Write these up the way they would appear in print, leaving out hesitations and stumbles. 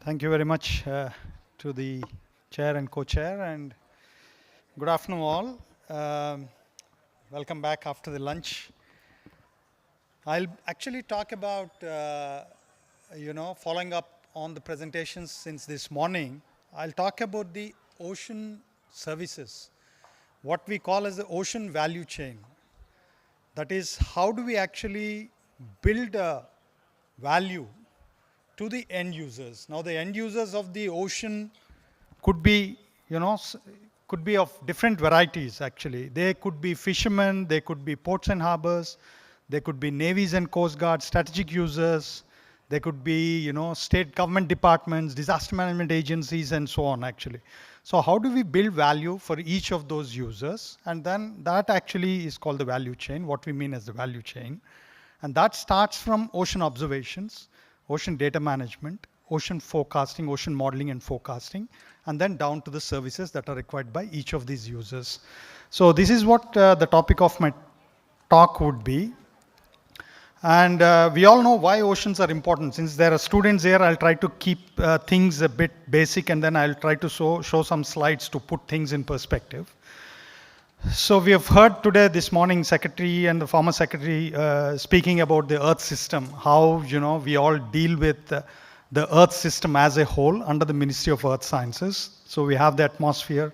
Thank you very much to the chair and co-chair, and good afternoon all. Welcome back after the lunch. I'll actually talk about, following up on the presentations since this morning. I'll talk about the ocean services, what we call as the ocean value chain. That is, how do we actually build a value to the end users? Now, the end users of the ocean could be, could be of different varieties actually. They could be fishermen, they could be ports and harbors, they could be navies and coast guards, strategic users, they could be, state government departments, disaster management agencies, and so on actually. So how do we build value for each of those users? And then that actually is called the value chain, what we mean as the value chain. And that starts from ocean observations, ocean data management, ocean forecasting, ocean modeling and forecasting, and then down to the services that are required by each of these users. So this is what the topic of my talk would be. And we all know why oceans are important. Since there are students here, I'll try to keep things a bit basic, and then I'll try to show some slides to put things in perspective. So we have heard today, this morning, Secretary and the former Secretary speaking about the Earth system, how we all deal with the Earth system as a whole under the Ministry of Earth Sciences. So we have the atmosphere.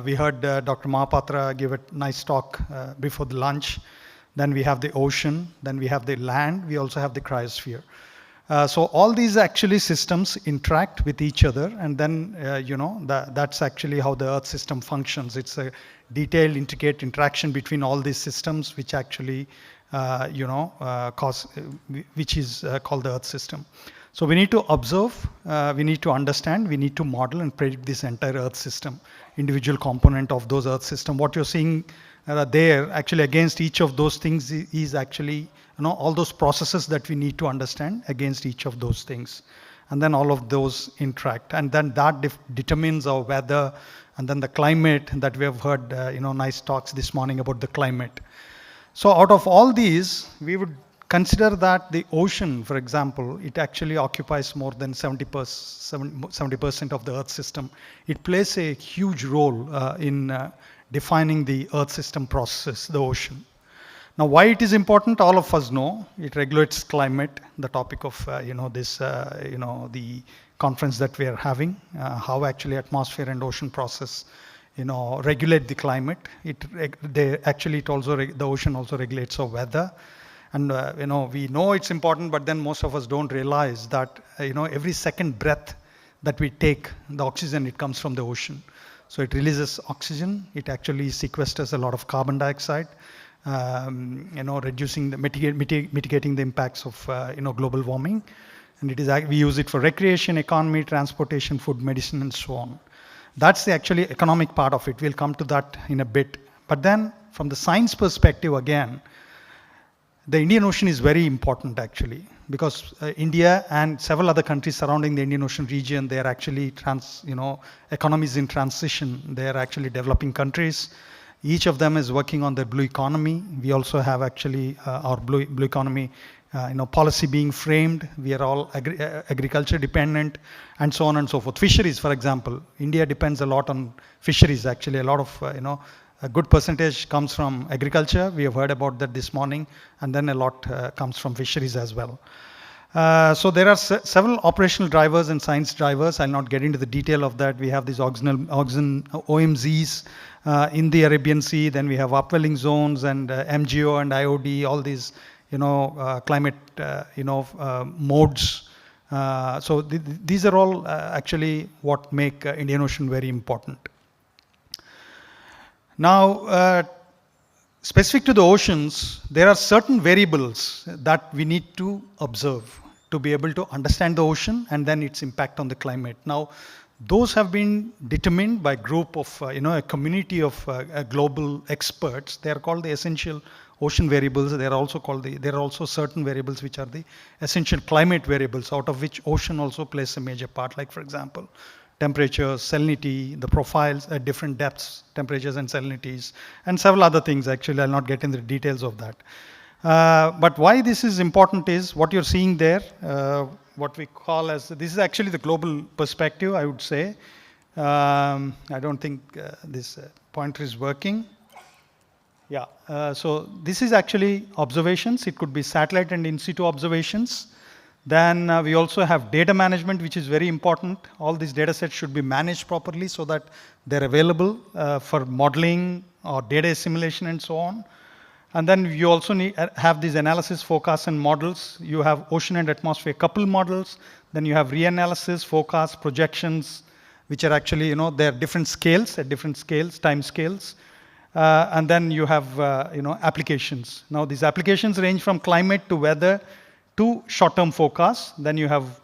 We heard Dr. Mahapatra give a nice talk before the lunch. Then we have the ocean. Then we have the land. We also have the cryosphere. So all these actually systems interact with each other, and then that's actually how the Earth system functions. It's a detailed, intricate interaction between all these systems, which actually which is called the Earth system. So we need to observe, we need to understand, we need to model and predict this entire Earth system, individual component of those Earth system. What you're seeing there, actually against each of those things is actually all those processes that we need to understand against each of those things. And then all of those interact. And then that determines our weather, and then the climate that we have heard, nice talks this morning about the climate. So out of all these, we would consider that the ocean, for example, it actually occupies more than 70% of the Earth system. It plays a huge role in defining the Earth system processes, the ocean. Now, why it is important, all of us know. It regulates climate, the topic of the conference that we are having, how actually atmosphere and ocean process regulate the climate. The ocean also regulates our weather. And we know it's important, but then most of us don't realize that every second breath that we take, the oxygen, it comes from the ocean. So it releases oxygen. It actually sequesters a lot of carbon dioxide, reducing mitigating the impacts of global warming. And we use it for recreation, economy, transportation, food, medicine, and so on. That's the actually economic part of it. We'll come to that in a bit. But then from the science perspective again, the Indian Ocean is very important actually, because India and several other countries surrounding the Indian Ocean region, they are actually economies in transition. They are actually developing countries. Each of them is working on the blue economy. We also have actually our blue economy policy being framed. We are all agriculture dependent, and so on and so forth. Fisheries, for example, India depends a lot on fisheries. Actually, a lot of a good percentage comes from agriculture. We have heard about that this morning, and then a lot comes from fisheries as well. So there are several operational drivers and science drivers. I'll not get into the detail of that. We have these OMZs in the Arabian Sea. Then we have upwelling zones and MGO and IOD, all these climate modes. So these are all actually what make Indian Ocean very important. Now, specific to the oceans, there are certain variables that we need to observe to be able to understand the ocean and then its impact on the climate. Now, those have been determined by a group of, a community of global experts. They are called the essential ocean variables. There are also certain variables which are the essential climate variables, out of which ocean also plays a major part. Like, for example, temperature, salinity, the profiles at different depths, temperatures and salinities, and several other things. Actually, I'll not get into the details of that. But why this is important is what you're seeing there, what we call as, this is actually the global perspective, I would say. I don't think this pointer is working. Yeah, so this is actually observations. It could be satellite and in situ observations. Then we also have data management, which is very important. All these data sets should be managed properly so that they're available for modeling or data assimilation and so on. And then you also need have these analysis, forecasts, and models. You have ocean and atmosphere couple models. Then you have reanalysis, forecasts, projections, which are actually, they're different scales at different scales, time scales. And then you have, applications. Now these applications range from climate to weather to short-term forecasts. Then you have,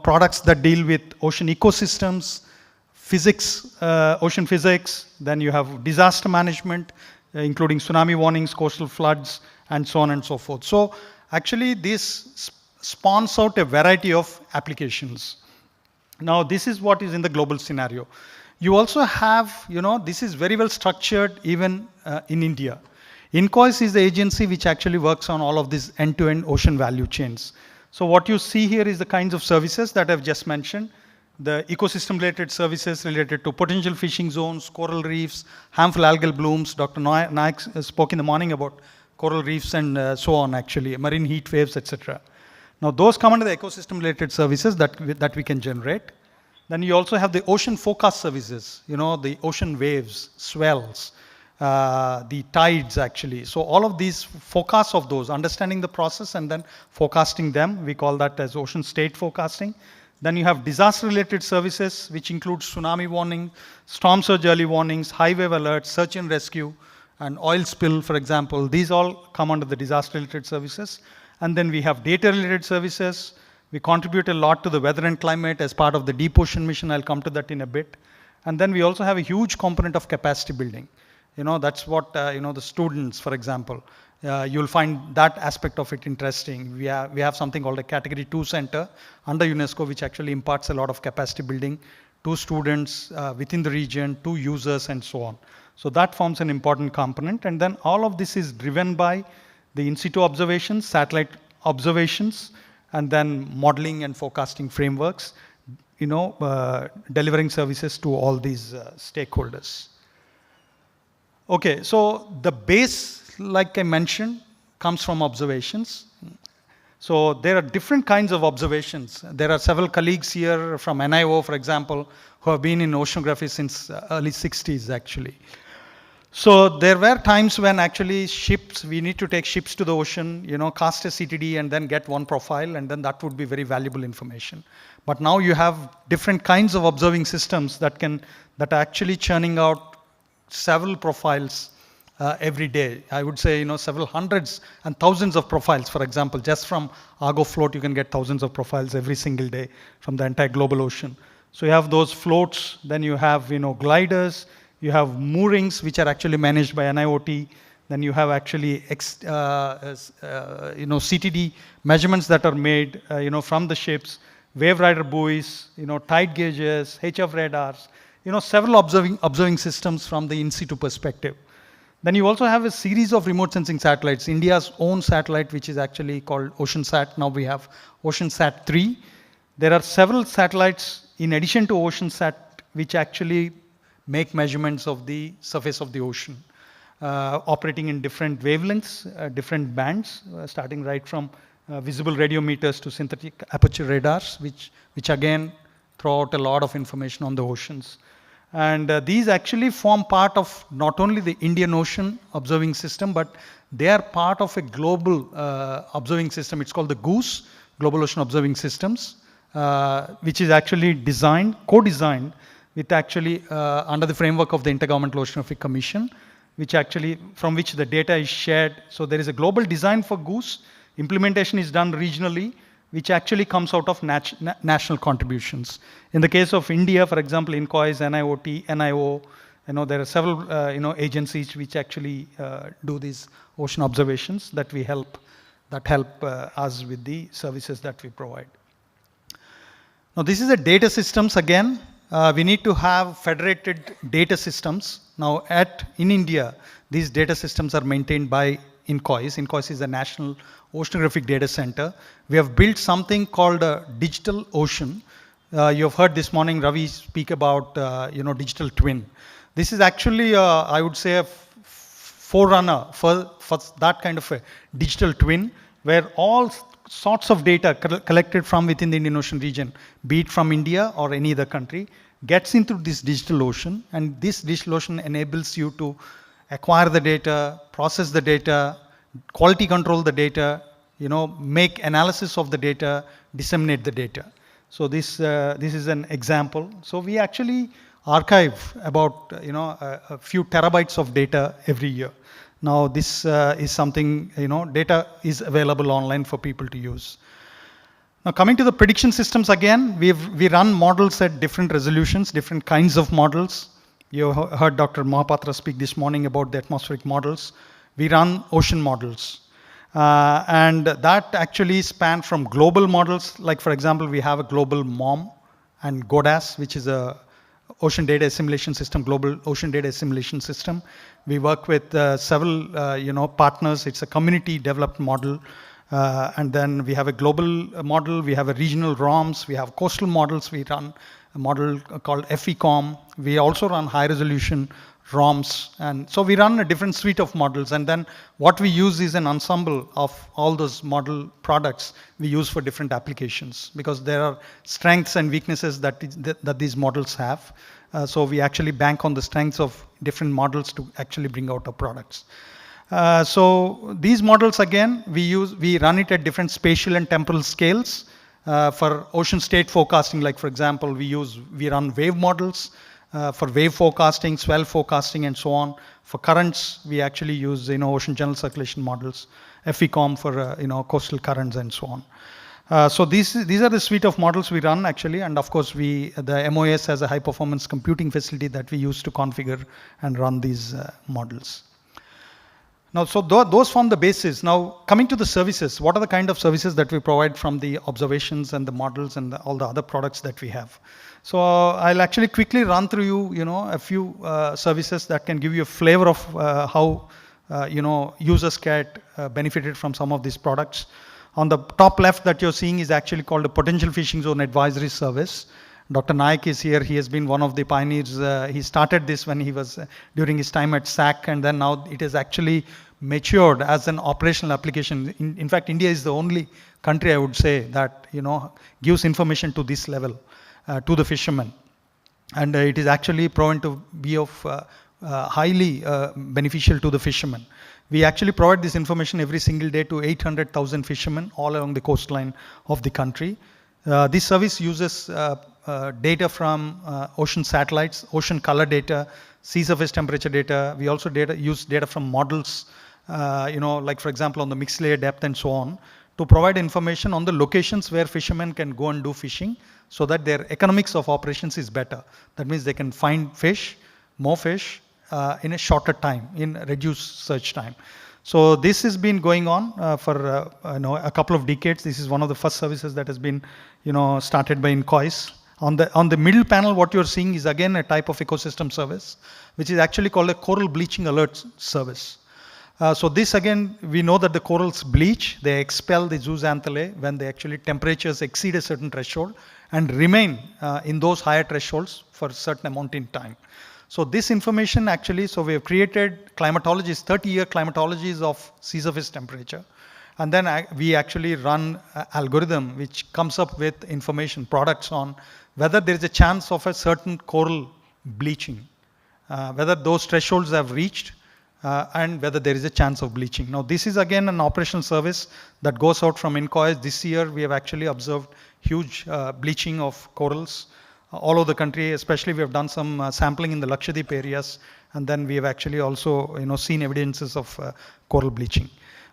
products that deal with ocean ecosystems, physics, ocean physics. Then you have disaster management, including tsunami warnings, coastal floods, and so on and so forth. So actually this spawns out a variety of applications. Now this is what is in the global scenario. You also have, this is very well structured even in India. INCOIS is the agency which actually works on all of these end-to-end ocean value chains. So what you see here is the kinds of services that I've just mentioned. The ecosystem-related services related to potential fishing zones, coral reefs, harmful algal blooms. Dr. Nayak spoke in the morning about coral reefs and so on, actually, marine heat waves, etc. Now, those come under the ecosystem-related services that we can generate. Then you also have the ocean forecast services, the ocean waves, swells, the tides, actually. So all of these forecasts of those, understanding the process and then forecasting them, we call that as ocean state forecasting. Then you have disaster-related services, which include tsunami warning, storm surge early warnings, high wave alerts, search and rescue, and oil spill, for example. These all come under the disaster-related services. And then we have data-related services. We contribute a lot to the weather and climate as part of the Deep Ocean mission. I'll come to that in a bit. And then we also have a huge component of capacity building. That's what, the students, for example, you'll find that aspect of it interesting. We have something called a Category 2 Center under UNESCO, which actually imparts a lot of capacity building to students within the region, to users, and so on. So that forms an important component. And then all of this is driven by the in situ observations, satellite observations, and then modeling and forecasting frameworks, delivering services to all these stakeholders. Okay, so the base, like I mentioned, comes from observations. So there are different kinds of observations. There are several colleagues here from NIO, for example, who have been in oceanography since early 60s, actually. So there were times when actually we need to take ships to the ocean, cast a CTD and then get one profile, and then that would be very valuable information. But now you have different kinds of observing systems that are actually churning out several profiles every day. I would say, several hundreds and thousands of profiles. For example, just from Argo float, you can get thousands of profiles every single day from the entire global ocean. So you have those floats, then you have, gliders, you have moorings, which are actually managed by NIOT. Then you have actually, CTD measurements that are made, from the ships, wave rider buoys, tide gauges, HF radars, several observing systems from the in situ perspective. Then you also have a series of remote sensing satellites. India's own satellite, which is actually called OceanSat. Now we have OceanSat 3. There are several satellites in addition to OceanSat, which actually make measurements of the surface of the ocean, operating in different wavelengths, different bands, starting right from visible radiometers to synthetic aperture radars, which again throw out a lot of information on the oceans. And these actually form part of not only the Indian Ocean observing system, but they are part of a global observing system. It's called the GOOSE, Global Ocean Observing Systems, which is actually co-designed with actually under the framework of the Intergovernmental Oceanography Commission, from which the data is shared. So there is a global design for GOOSE. Implementation is done regionally, which actually comes out of national contributions. In the case of India, for example, INCOIS, NIOT, NIO, there are several agencies which actually do these ocean observations that help us with the services that we provide. Now this is a data systems again. We need to have federated data systems. Now in India, these data systems are maintained by INCOIS. INCOIS is the National Oceanographic Data Center. We have built something called a digital ocean. You have heard this morning Ravi speak about digital twin. This is actually, I would say, a forerunner for that kind of a digital twin, where all sorts of data collected from within the Indian Ocean region, be it from India or any other country, gets into this digital ocean, and this digital ocean enables you to acquire the data, process the data, quality control the data, make analysis of the data, disseminate the data. So this is an example. So we actually archive about a few terabytes of data every year. Now this is something, data is available online for people to use. Now coming to the prediction systems again, we run models at different resolutions, different kinds of models. You heard Dr. Mohapatra speak this morning about the atmospheric models. We run ocean models. And that actually span from global models, like for example, we have a global MOM and GODAS, which is a ocean data assimilation system, global ocean data assimilation system. We work with several partners. It's a community developed model. And then we have a global model, we have a regional ROMs, we have coastal models, we run a model called FECOM. We also run high resolution ROMs. And so we run a different suite of models. And then what we use is an ensemble of all those model products we use for different applications, because there are strengths and weaknesses that these models have. So we actually bank on the strengths of different models to actually bring out our products. So these models again, we run it at different spatial and temporal scales. For ocean state forecasting, like for example, we run wave models for wave forecasting, swell forecasting, and so on. For currents, we actually use ocean general circulation models, FECOM for coastal currents and so on. So these are the suite of models we run actually, and of course the MOS has a high performance computing facility that we use to configure and run these models. Now, so those form the basis. Now, coming to the services, what are the kind of services that we provide from the observations and the models and all the other products that we have? So I'll actually quickly run through a few services that can give you a flavor of how users get benefited from some of these products. On the top left that you're seeing is actually called a Potential Fishing Zone Advisory Service. Dr. Naik is here. He has been one of the pioneers. He started this when he was during his time at SAC, and then now it is actually matured as an operational application. In fact, India is the only country, I would say, that gives information to this level to the fishermen, and it is actually proven to be of highly beneficial to the fishermen. We actually provide this information every single day to 800,000 fishermen all along the coastline of the country. This service uses data from ocean satellites, ocean color data, sea surface temperature data. We also use data from models, like for example on the mixed layer depth and so on, to provide information on the locations where fishermen can go and do fishing, so that their economics of operations is better. That means they can find fish, more fish, in a shorter time, in reduced search time. So this has been going on for a couple of decades. This is one of the first services that has been started by INCOIS. On the middle panel, what you're seeing is again a type of ecosystem service, which is actually called a coral bleaching alert service. So this again, we know that the corals bleach, they expel the zooxanthellae when the actually temperatures exceed a certain threshold and remain in those higher thresholds for a certain amount in time. So this information actually, so we have created climatologies, 30-year climatologies of sea surface temperature. And then we actually run an algorithm which comes up with information, products on whether there is a chance of a certain coral bleaching, whether those thresholds have reached, and whether there is a chance of bleaching. Now this is again an operational service that goes out from INCOIS. This year we have actually observed huge bleaching of corals all over the country. Especially we have done some sampling in the Lakshadweep areas, and then we have actually also seen evidences of coral bleaching.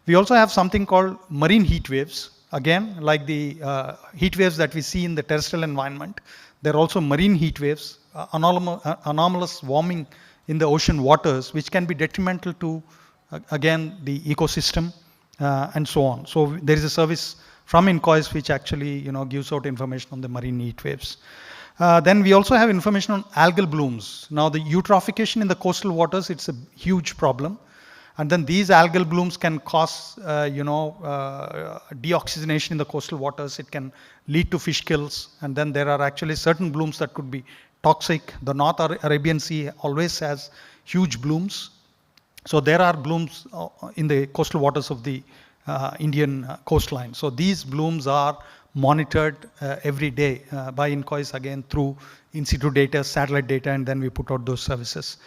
We also have something called marine heat waves. Again, like the heat waves that we see in the terrestrial environment, there are also marine heat waves, anomalous warming in the ocean waters, which can be detrimental to, again, the ecosystem and so on. So there is a service from INCOIS which actually gives out information on the marine heat waves. Then we also have information on algal blooms. Now the eutrophication in the coastal waters, it's a huge problem. And then these algal blooms can cause, deoxygenation in the coastal waters. It can lead to fish kills. And then there are actually certain blooms that could be toxic. The North Arabian Sea always has huge blooms. So there are blooms in the coastal waters of the Indian coastline. So these blooms are monitored every day by INCOIS, again through in situ data, satellite data, and then we put out those services.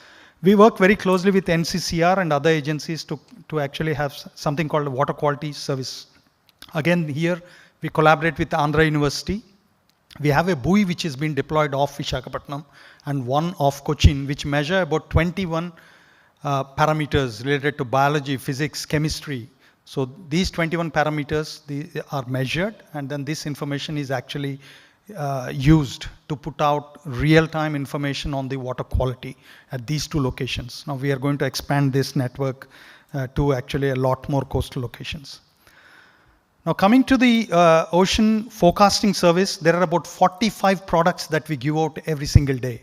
We work very closely with NCCR and other agencies to actually have something called a water quality service. Again, here we collaborate with Andhra University. We have a buoy which has been deployed off Visakhapatnam and one off Cochin, which measure about 21 parameters related to biology, physics, chemistry. So these 21 parameters are measured, and then this information is actually used to put out real-time information on the water quality at these two locations. Now we are going to expand this network to actually a lot more coastal locations. Now coming to the ocean forecasting service, there are about 45 products that we give out every single day.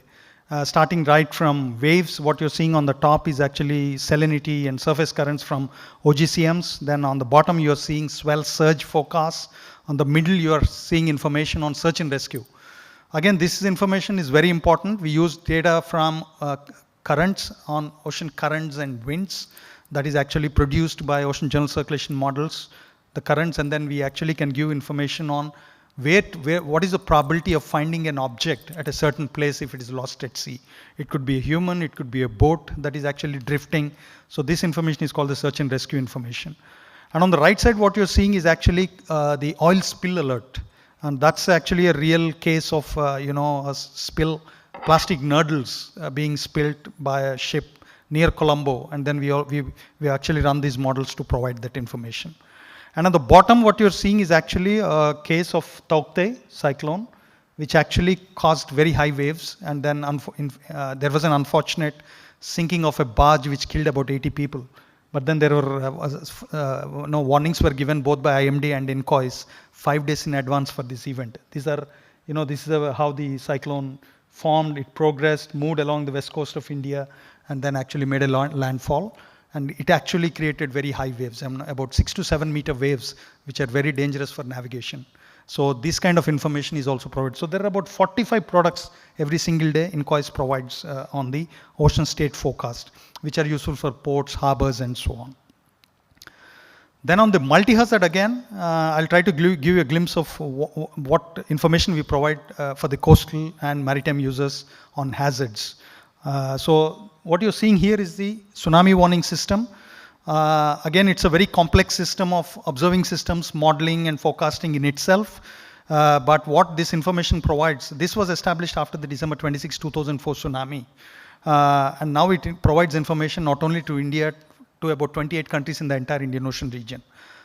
Starting right from waves, what you're seeing on the top is actually salinity and surface currents from OGCMs. Then on the bottom, you're seeing swell surge forecasts. On the middle, you're seeing information on search and rescue. Again, this information is very important. We use data from currents on ocean currents and winds that is actually produced by ocean general circulation models, the currents, and then we actually can give information on what is the probability of finding an object at a certain place if it is lost at sea. It could be a human, it could be a boat that is actually drifting. So this information is called the search and rescue information. And on the right side, what you're seeing is actually the oil spill alert. And that's actually a real case of, a spill, plastic nurdles being spilled by a ship near Colombo. And then we actually run these models to provide that information. And at the bottom, what you're seeing is actually a case of Taukte cyclone, which actually caused very high waves. And then there was an unfortunate sinking of a barge which killed about 80 people. But then there were warnings were given both by IMD and INCOIS 5 days in advance for this event. These are, this is how the cyclone formed. It progressed, moved along the west coast of India, and then actually made a landfall. And it actually created very high waves, about 6 to 7 meter waves, which are very dangerous for navigation. So this kind of information is also provided. So there are about 45 products every single day INCOIS provides on the ocean state forecast, which are useful for ports, harbors, and so on. Then on the multi-hazard again, I'll try to give you a glimpse of what information we provide for the coastal and maritime users on hazards. So what you're seeing here is the tsunami warning system. Again, it's a very complex system of observing systems, modeling and forecasting in itself. But what this information provides, this was established after the December 26, 2004 tsunami. And now it provides information not only to India, to about 28 countries in the entire Indian Ocean region.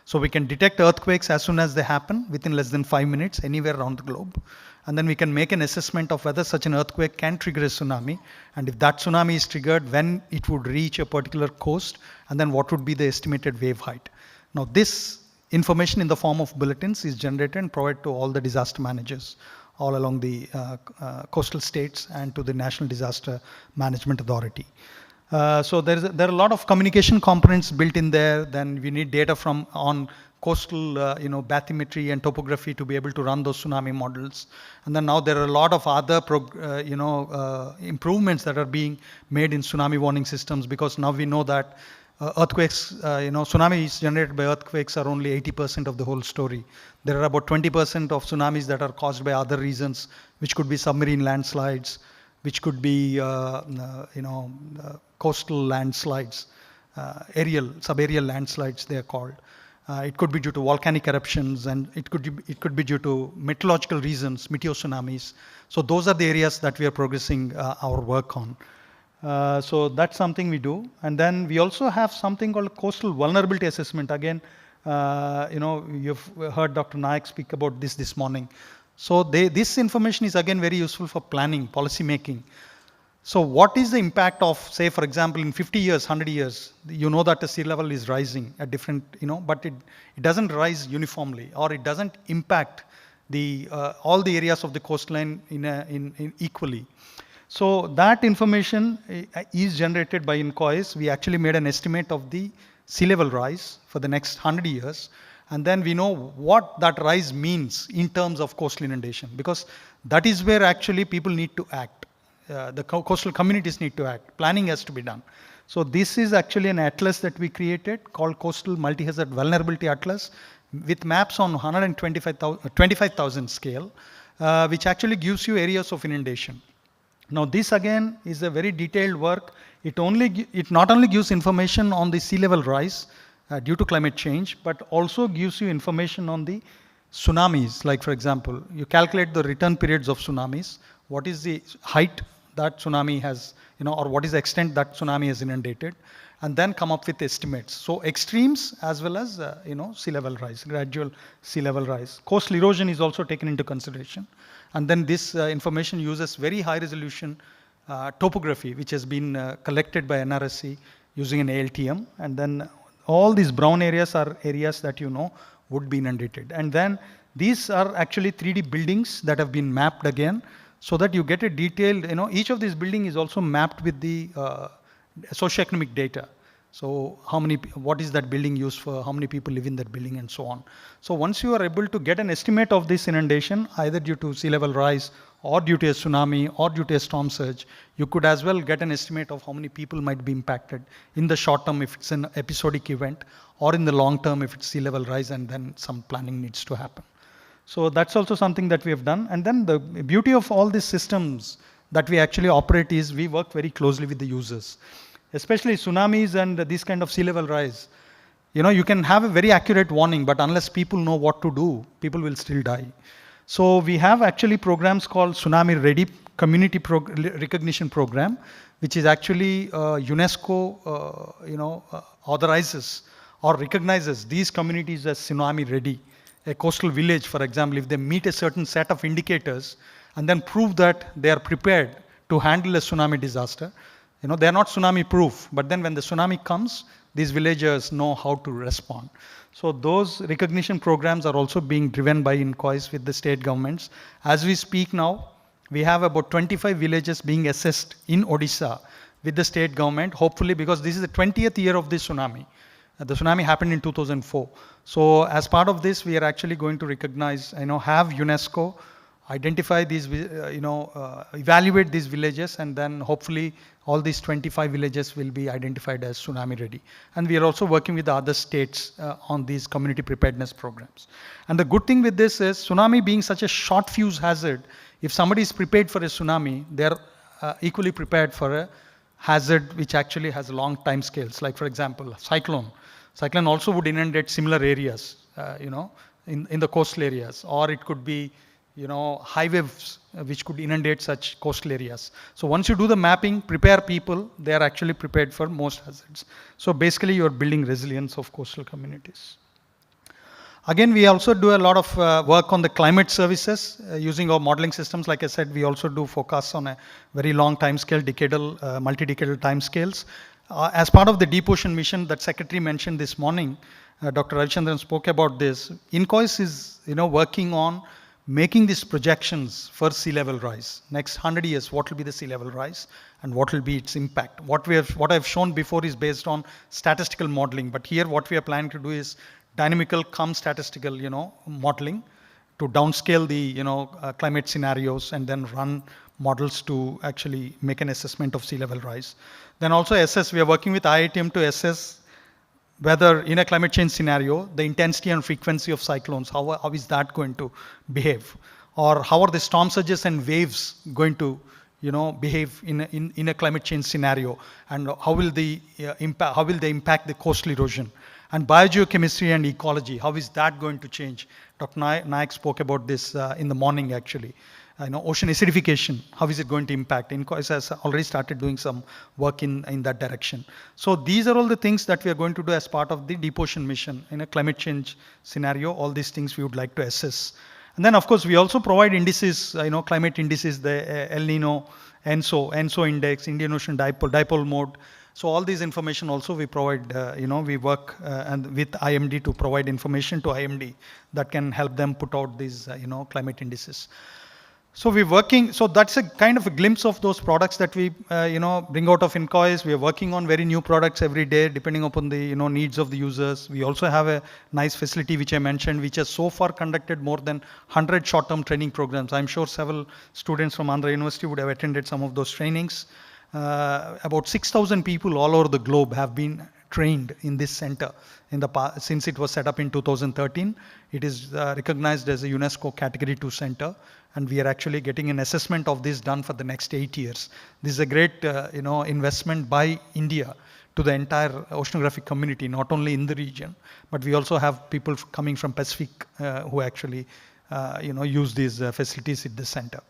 So we can detect earthquakes as soon as they happen within less than 5 minutes anywhere around the globe. And then we can make an assessment of whether such an earthquake can trigger a tsunami. And if that tsunami is triggered, when it would reach a particular coast, and then what would be the estimated wave height. Now this information in the form of bulletins is generated and provided to all the disaster managers all along the coastal states and to the National Disaster Management Authority. So there are a lot of communication components built in there. Then we need data on coastal bathymetry and topography to be able to run those tsunami models. And then now there are a lot of other improvements that are being made in tsunami warning systems, because now we know that earthquakes, tsunamis generated by earthquakes are only 80% of the whole story. There are about 20% of tsunamis that are caused by other reasons, which could be submarine landslides, which could be coastal landslides, subaerial landslides they are called. It could be due to volcanic eruptions, and it could be due to meteorological reasons, meteor tsunamis. So those are the areas that we are progressing our work on. So that's something we do. And then we also have something called coastal vulnerability assessment. Again, you've heard Dr. Nayak speak about this morning. So this information is again very useful for planning, policy making. So what is the impact of, say, for example, in 50 years, 100 years, you know that the sea level is rising at different, but it doesn't rise uniformly, or it doesn't impact all the areas of the coastline in equally. So that information is generated by INCOIS. We actually made an estimate of the sea level rise for the next 100 years. And then we know what that rise means in terms of coastal inundation, because that is where actually people need to act. The coastal communities need to act. Planning has to be done. So this is actually an atlas that we created called Coastal Multi-Hazard Vulnerability Atlas with maps on 25,000 scale, which actually gives you areas of inundation. Now this again is a very detailed work. It not only gives information on the sea level rise due to climate change, but also gives you information on the tsunamis. Like for example, you calculate the return periods of tsunamis. What is the height that tsunami has, or what is the extent that tsunami has inundated, and then come up with estimates. So extremes as well as sea level rise, gradual sea level rise. Coastal erosion is also taken into consideration. And then this information uses very high resolution topography, which has been collected by NRSC using an ALTM. And then all these brown areas are areas that would be inundated. And then these are actually 3D buildings that have been mapped again, so that you get a detailed, each of these buildings is also mapped with the socioeconomic data. So what is that building used for, how many people live in that building, and so on. So once you are able to get an estimate of this inundation, either due to sea level rise or due to a tsunami or due to a storm surge, you could as well get an estimate of how many people might be impacted in the short term if it's an episodic event, or in the long term if it's sea level rise and then some planning needs to happen. So that's also something that we have done. And then the beauty of all these systems that we actually operate is we work very closely with the users, especially tsunamis and this kind of sea level rise. You can have a very accurate warning, but unless people know what to do, people will still die. So we have actually programs called Tsunami Ready Community Recognition Program, which is actually UNESCO authorizes or recognizes these communities as tsunami ready. A coastal village, for example, if they meet a certain set of indicators and then prove that they are prepared to handle a tsunami disaster, they are not tsunami proof, but then when the tsunami comes, these villagers know how to respond. So those recognition programs are also being driven by INCOIS with the state governments. As we speak now, we have about 25 villages being assessed in Odisha with the state government, hopefully, because this is the 20th year of this tsunami. The tsunami happened in 2004. So as part of this, we are actually going to recognize, have UNESCO identify these, evaluate these villages, and then hopefully all these 25 villages will be identified as tsunami ready. And we are also working with the other states on these community preparedness programs. And the good thing with this is tsunami being such a short fuse hazard, if somebody is prepared for a tsunami, they are equally prepared for a hazard which actually has long time scales. Like for example, cyclone. Cyclone also would inundate similar areas, in the coastal areas, or it could be, high waves which could inundate such coastal areas. So once you do the mapping, prepare people, they are actually prepared for most hazards. So basically, you are building resilience of coastal communities. Again, we also do a lot of work on the climate services using our modeling systems. Like I said, we also do forecasts on a very long time scale, decadal, multi-decadal time scales. As part of the Deep Ocean mission that Secretary mentioned this morning, Dr. Ravichandran spoke about this. INCOIS is working on making these projections for sea level rise. Next 100 years, what will be the sea level rise and what will be its impact? What I've shown before is based on statistical modeling, but here what we are planning to do is dynamical cum statistical, modeling to downscale the, climate scenarios and then run models to actually make an assessment of sea level rise. Then also assess, we are working with IITM to assess whether in a climate change scenario, the intensity and frequency of cyclones, how is that going to behave? Or how are the storm surges and waves going to behave in a climate change scenario? And how will they impact the coastal erosion? And biogeochemistry and ecology, how is that going to change? Dr. Nayak spoke about this in the morning actually. Ocean acidification, how is it going to impact? INCOIS has already started doing some work in that direction. So these are all the things that we are going to do as part of the Deep Ocean mission. In a climate change scenario, all these things we would like to assess. And then of course we also provide indices, climate indices, the El Nino, ENSO index, Indian Ocean dipole mode. So all these information also we provide, we work and with IMD to provide information to IMD that can help them put out these, climate indices. So we're working, so that's a kind of a glimpse of those products that we, bring out of Incois. We are working on very new products every day, depending upon the, needs of the users. We also have a nice facility, which I mentioned, which has so far conducted more than 100 short-term training programs. I'm sure several students from Andhra University would have attended some of those trainings. About 6,000 people all over the globe have been trained in this center since it was set up in 2013. It is recognized as a UNESCO Category 2 center, and we are actually getting an assessment of this done for the next 8 years. This is a great investment by India to the entire oceanographic community, not only in the region, but we also have people coming from Pacific who actually use these facilities at the center.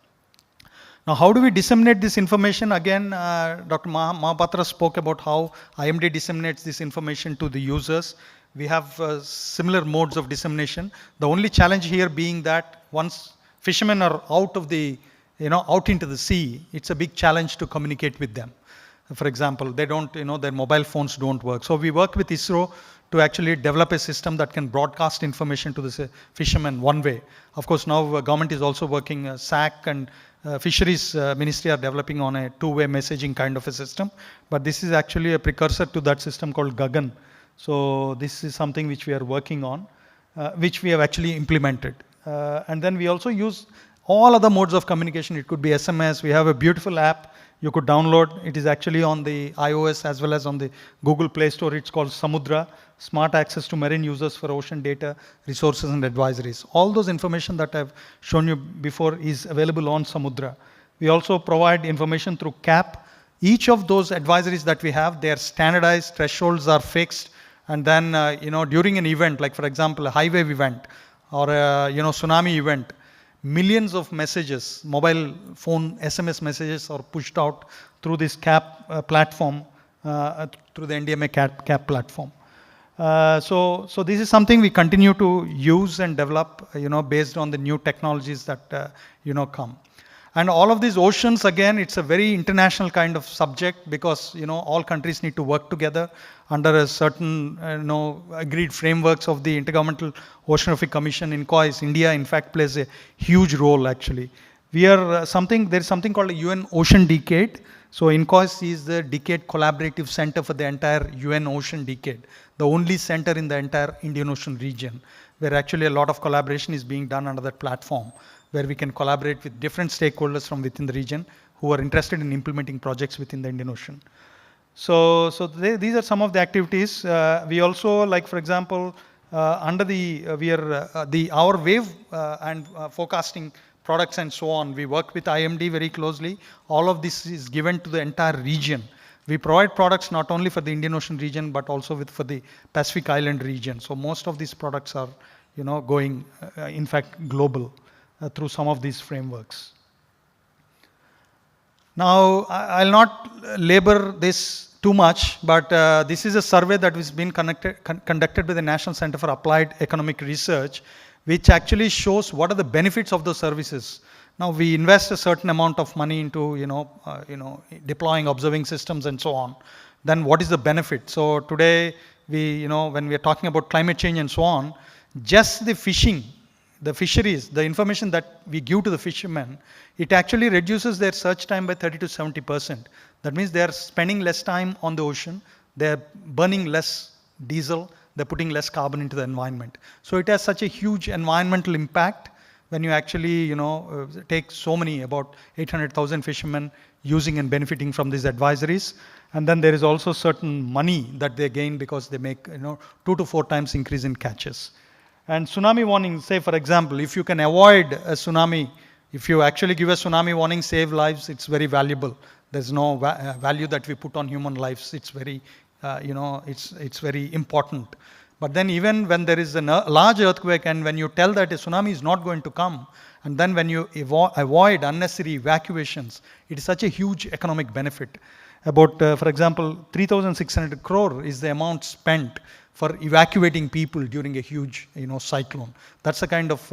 Now, how do we disseminate this information? Again, Dr. Mahapatra spoke about how IMD disseminates this information to the users. We have similar modes of dissemination. The only challenge here being that once fishermen are out of the, out into the sea, it's a big challenge to communicate with them. For example, they don't, their mobile phones don't work. So we work with ISRO to actually develop a system that can broadcast information to the fishermen one way. Of course, now government is also working, SAC and Fisheries Ministry are developing on a two-way messaging kind of a system. But this is actually a precursor to that system called Gagan. So this is something which we are working on, which we have actually implemented. And then we also use all other modes of communication. It could be SMS. We have a beautiful app you could download. It is actually on the iOS as well as on the Google Play Store. It's called Samudra, Smart Access to Marine Users for Ocean Data, Resources and Advisories. All those information that I've shown you before is available on Samudra. We also provide information through CAP. Each of those advisories that we have, they are standardized, thresholds are fixed, and then during an event, like for example, a high wave event or a tsunami event, millions of messages, mobile phone SMS messages are pushed out through this CAP platform, through the NDMA CAP platform. So this is something we continue to use and develop, based on the new technologies that, come. And all of these oceans, again, it's a very international kind of subject because, all countries need to work together under a certain, agreed frameworks of the Intergovernmental Oceanographic Commission. INCOIS, India, in fact, plays a huge role, actually. We are there's something called a UN Ocean Decade. So INCOIS is the Decade Collaborative Center for the entire UN Ocean Decade, the only center in the entire Indian Ocean region, where actually a lot of collaboration is being done under that platform, where we can collaborate with different stakeholders from within the region who are interested in implementing projects within the Indian Ocean. So these are some of the activities. We also, like for example, under our wave and forecasting products and so on, we work with IMD very closely. All of this is given to the entire region. We provide products not only for the Indian Ocean region, but also for the Pacific Island region. So most of these products are, going, in fact, global through some of these frameworks. Now, I'll not labor this too much, but this is a survey that has been conducted by the National Center for Applied Economic Research, which actually shows what are the benefits of those services. Now, we invest a certain amount of money into, deploying observing systems and so on. Then what is the benefit? So today, when we are talking about climate change and so on, just the fishing, the fisheries, the information that we give to the fishermen, it actually reduces their search time by 30 to 70%. That means they are spending less time on the ocean, they're burning less diesel, they're putting less carbon into the environment. So it has such a huge environmental impact when you actually, take so many, about 800,000 fishermen using and benefiting from these advisories. And then there is also certain money that they gain because they make, 2 to 4 times increase in catches. And tsunami warning, say for example, if you can avoid a tsunami, if you actually give a tsunami warning, save lives, it's very valuable. There's no value that we put on human lives. It's very, it's very important. But then even when there is a large earthquake and when you tell that a tsunami is not going to come, and then when you avoid unnecessary evacuations, it is such a huge economic benefit. About, for example, 3,600 crore is the amount spent for evacuating people during a huge, cyclone. That's the kind of,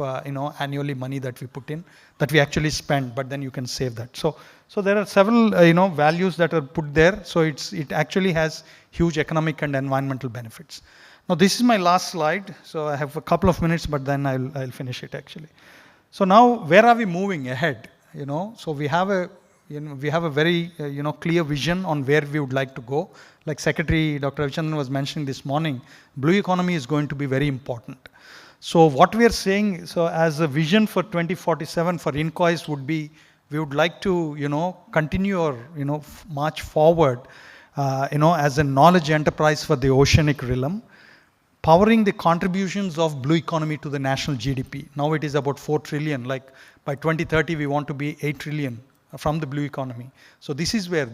annually money that we put in, that we actually spend, but then you can save that. So there are several, values that are put there. So it actually has huge economic and environmental benefits. Now this is my last slide. So I have a couple of minutes, but then I'll finish it actually. So now where are we moving ahead? So we have a very clear vision on where we would like to go. Like Secretary Dr. Ravichandran was mentioning this morning, blue economy is going to be very important. So what we are saying, so as a vision for 2047 for INCOIS would be, we would like to continue or march forward as a knowledge enterprise for the oceanic realm, powering the contributions of blue economy to the national GDP. Now it is about 4 trillion. Like by 2030, we want to be 8 trillion from the blue economy. So this is where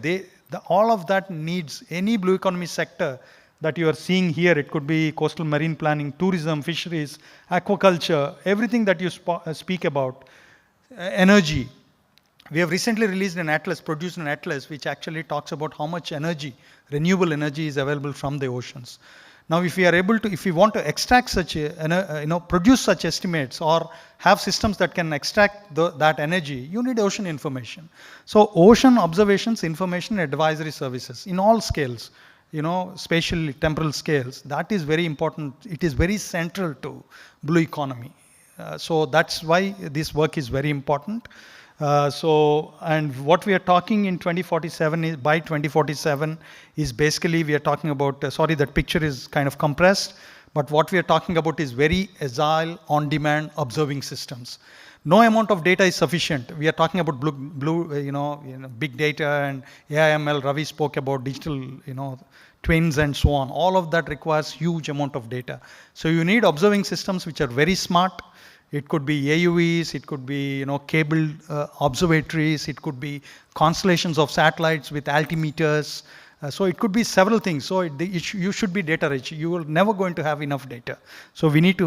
all of that needs any blue economy sector that you are seeing here. It could be coastal marine planning, tourism, fisheries, aquaculture, everything that you speak about, energy. We have recently released an atlas, produced an atlas, which actually talks about how much energy, renewable energy is available from the oceans. Now, if we want to extract such, produce such estimates or have systems that can extract that energy, you need ocean information. So, ocean observations, information, advisory services in all scales, spatial, temporal scales, that is very important. It is very central to blue economy. So that's why this work is very important. And what we are talking in 2047 is, by 2047 is basically we are talking about, sorry that picture is kind of compressed, but what we are talking about is very agile, on-demand observing systems. No amount of data is sufficient. We are talking about big data and AI/ML. Ravi spoke about digital, twins and so on. All of that requires huge amount of data. So you need observing systems which are very smart. It could be AUVs, it could be cabled observatories, it could be constellations of satellites with altimeters. So it could be several things. So you should be data rich. You are never going to have enough data. So we need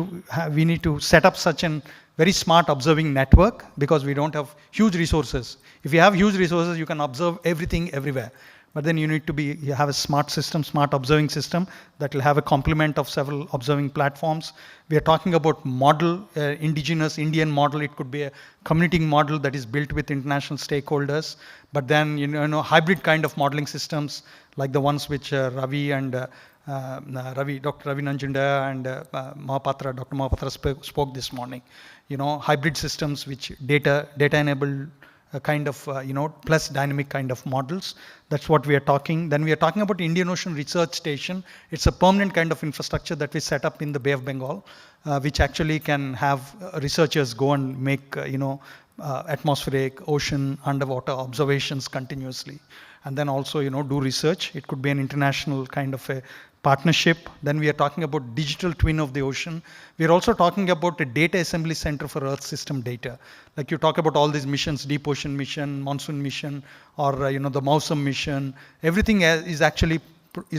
to set up such an very smart observing network, because we don't have huge resources. If you have huge resources, you can observe everything everywhere. But then you need to have a smart system, smart observing system that will have a complement of several observing platforms. We are talking about model, indigenous Indian model. It could be a community model that is built with international stakeholders. But then, hybrid kind of modeling systems like the ones which Ravi and Dr. Ravi Nanjunda and Dr. Mahapatra spoke this morning. Hybrid systems which data-enabled kind of, plus dynamic kind of models. That's what we are talking. Then we are talking about Indian Ocean Research Station. It's a permanent kind of infrastructure that we set up in the Bay of Bengal, which actually can have researchers go and make, atmospheric, ocean, underwater observations continuously. And then also, do research. It could be an international kind of a partnership. Then we are talking about digital twin of the ocean. We are also talking about a data assembly center for Earth system data. Like you talk about all these missions, Deep Ocean mission, Monsoon mission, or the Mausam mission. Everything is actually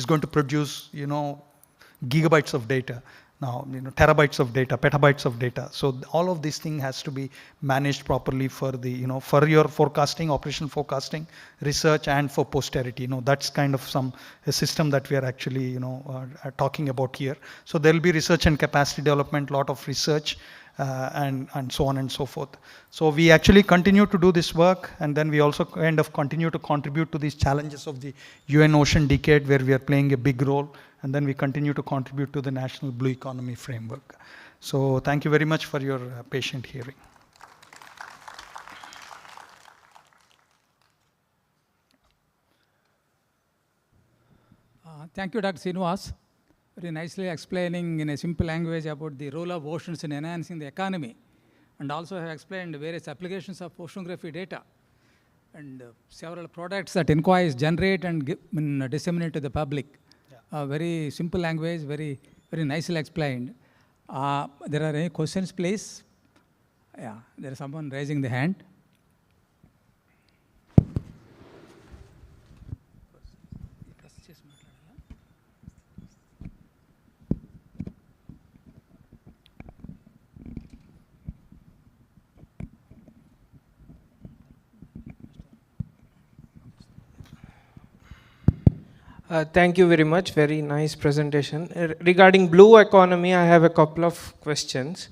going to produce gigabytes of data. Now, terabytes of data, petabytes of data. So all of these things has to be managed properly for the, for your forecasting, operational forecasting, research, and for posterity. That's kind of a system that we are actually, talking about here. So there will be research and capacity development, lot of research, and so on and so forth. So we actually continue to do this work, and then we also kind of continue to contribute to these challenges of the UN Ocean Decade, where we are playing a big role, and then we continue to contribute to the National Blue Economy Framework. So thank you very much for your patient hearing. Thank you, Dr. Srinivas, very nicely explaining in a simple language about the role of oceans in enhancing the economy, and also have explained various applications of oceanography data and several products that INCOIS generate and disseminate to the public. Very simple language, very nicely explained. There are any questions, please? Yeah, there is someone raising the hand. Thank you very much. Very nice presentation. Regarding blue economy, I have a couple of questions.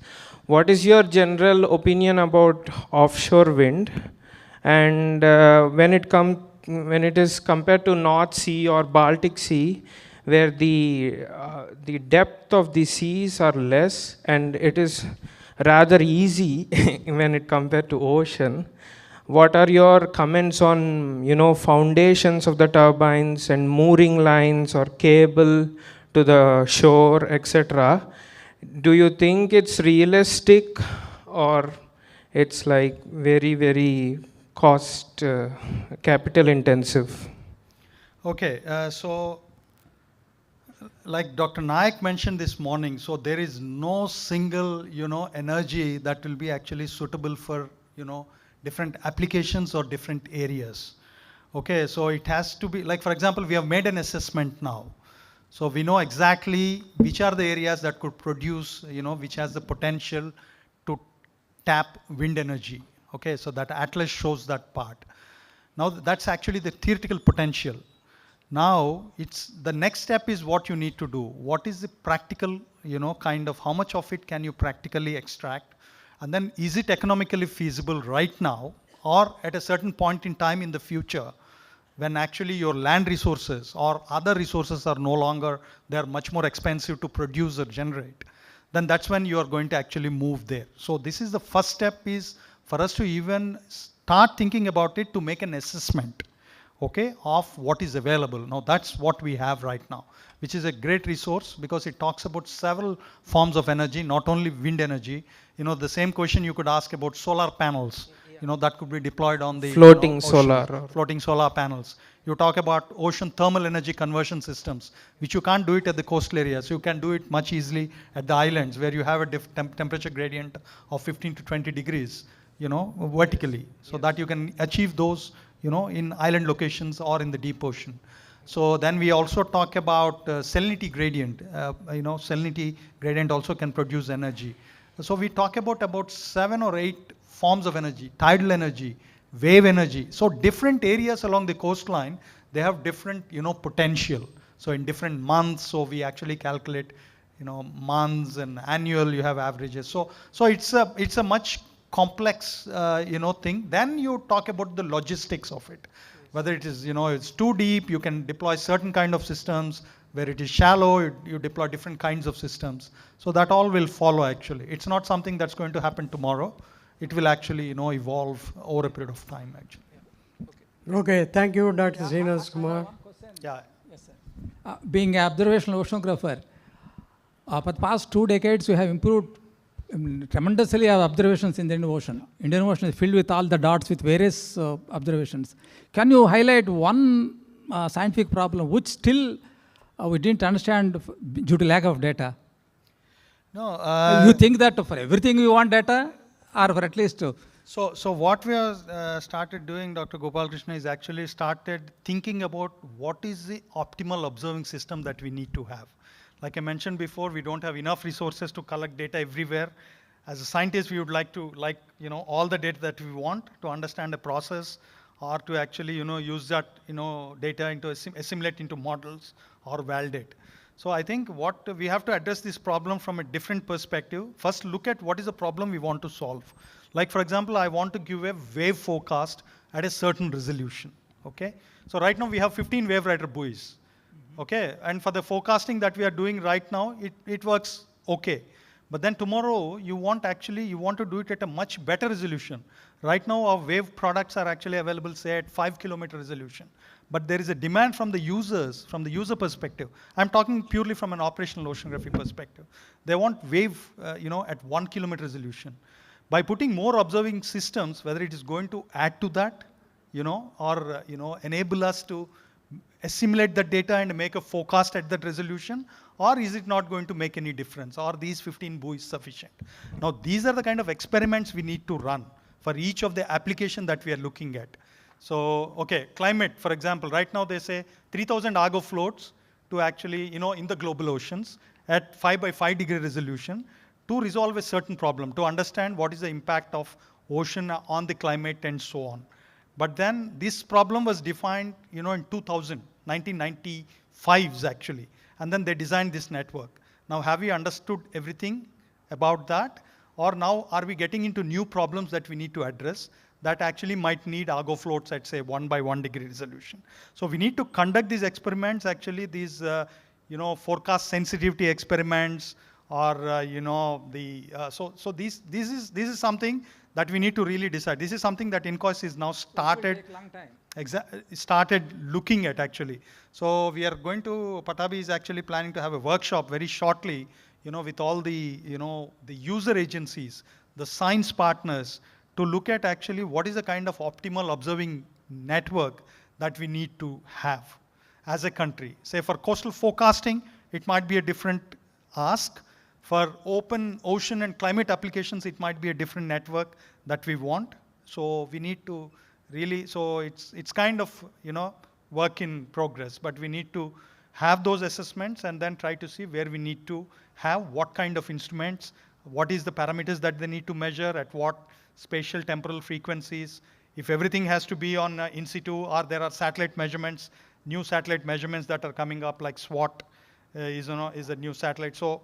What is your general opinion about offshore wind? And when it is compared to North Sea or Baltic Sea, where the depth of the seas are less and it is rather easy when it compared to ocean, What are your comments on, foundations of the turbines and mooring lines or cable to the shore, etc.? Do you think it's realistic, or it's like very, very cost capital intensive? Okay, so like Dr. Nayak mentioned this morning, so there is no single, energy that will be actually suitable for, different applications or different areas. Okay, so it has to be, like for example, we have made an assessment now. So we know exactly which are the areas that could produce, which has the potential to tap wind energy. Okay, so that atlas shows that part. Now that's actually the theoretical potential. Now it's the next step is what you need to do. What is the practical, kind of how much of it can you practically extract? And then is it economically feasible right now or at a certain point in time in the future when actually your land resources or other resources are no longer, they are much more expensive to produce or generate, then that's when you are going to actually move there. So this is the first step is for us to even start thinking about it to make an assessment, okay, of what is available. Now that's what we have right now, which is a great resource because it talks about several forms of energy, not only wind energy. The same question you could ask about solar panels, that could be deployed on the Floating ocean, solar. floating solar panels. You talk about ocean thermal energy conversion systems, which you can't do it at the coastal areas. You can do it much easily at the islands where you have a temperature gradient of 15 to 20 degrees, vertically, so that you can achieve those, in island locations or in the deep ocean. So then we also talk about salinity gradient. Salinity gradient also can produce energy. So we talk about 7 or 8 forms of energy: tidal energy, wave energy. So different areas along the coastline, they have different, potential. So in different months, so we actually calculate, months and annual. You have averages. So it's a much complex, thing. Then you talk about the logistics of it. Whether it is, it's too deep, you can deploy certain kind of systems. Where it is shallow, you deploy different kinds of systems. So that all will follow actually. It's not something that's going to happen tomorrow. It will actually, evolve over a period of time actually. Okay, thank you, Dr. Srinivas Kumar. Yeah. Yes, sir. Being an observational oceanographer, for the past 2 decades, we have improved tremendously our observations in the Indian Ocean. Indian Ocean is filled with all the dots with various observations. Can you highlight one scientific problem which still we didn't understand due to lack of data? No. You think that for everything we want data, or for at least? So what we have started doing, Dr. Gopal Krishna, is actually started thinking about what is the optimal observing system that we need to have. Like I mentioned before, we don't have enough resources to collect data everywhere. As a scientist, we would like to, all the data that we want to understand a process or to actually, use that, data into assimilate into models or validate. So I think what we have to address this problem from a different perspective. First, look at what is the problem we want to solve. Like for example, I want to give a wave forecast at a certain resolution. Okay. So right now we have 15 wave rider buoys. Okay. And for the forecasting that we are doing right now, it works okay. But then tomorrow you want to do it at a much better resolution. Right now our wave products are actually available, say at 5 kilometer resolution. But there is a demand from the users, from the user perspective. I'm talking purely from an operational oceanography perspective. They want wave, at 1 kilometer resolution. By putting more observing systems, whether it is going to add to that, or enable us to assimilate the data and make a forecast at that resolution, or is it not going to make any difference? Are these 15 buoys sufficient? Now, these are the kind of experiments we need to run for each of the application that we are looking at. So, okay, climate, for example, right now they say 3,000 Argo floats to actually, in the global oceans at 5 by 5 degree resolution to resolve a certain problem, to understand what is the impact of ocean on the climate and so on. But then this problem was defined, in 1995 actually. And then they designed this network. Now, have we understood everything about that? Or now are we getting into new problems that we need to address that actually might need Argo floats at say 1 by 1 degree resolution? So we need to conduct these experiments, actually these, forecast sensitivity experiments, or this is something that we need to really decide. This is something that INCOIS is now started. Take long time. Started looking at actually. So we are going to, Patabi is actually planning to have a workshop very shortly, with all the, the user agencies, the science partners, to look at actually what is the kind of optimal observing network that we need to have as a country. Say for coastal forecasting, it might be a different ask. For open ocean and climate applications, it might be a different network that we want. So we need to really, so it's kind of, work in progress, but we need to have those assessments and then try to see where we need to have what kind of instruments, what is the parameters that they need to measure, at what spatial temporal frequencies, if everything has to be on in situ, or there are satellite measurements, new satellite measurements that are coming up, like SWAT is a new satellite. So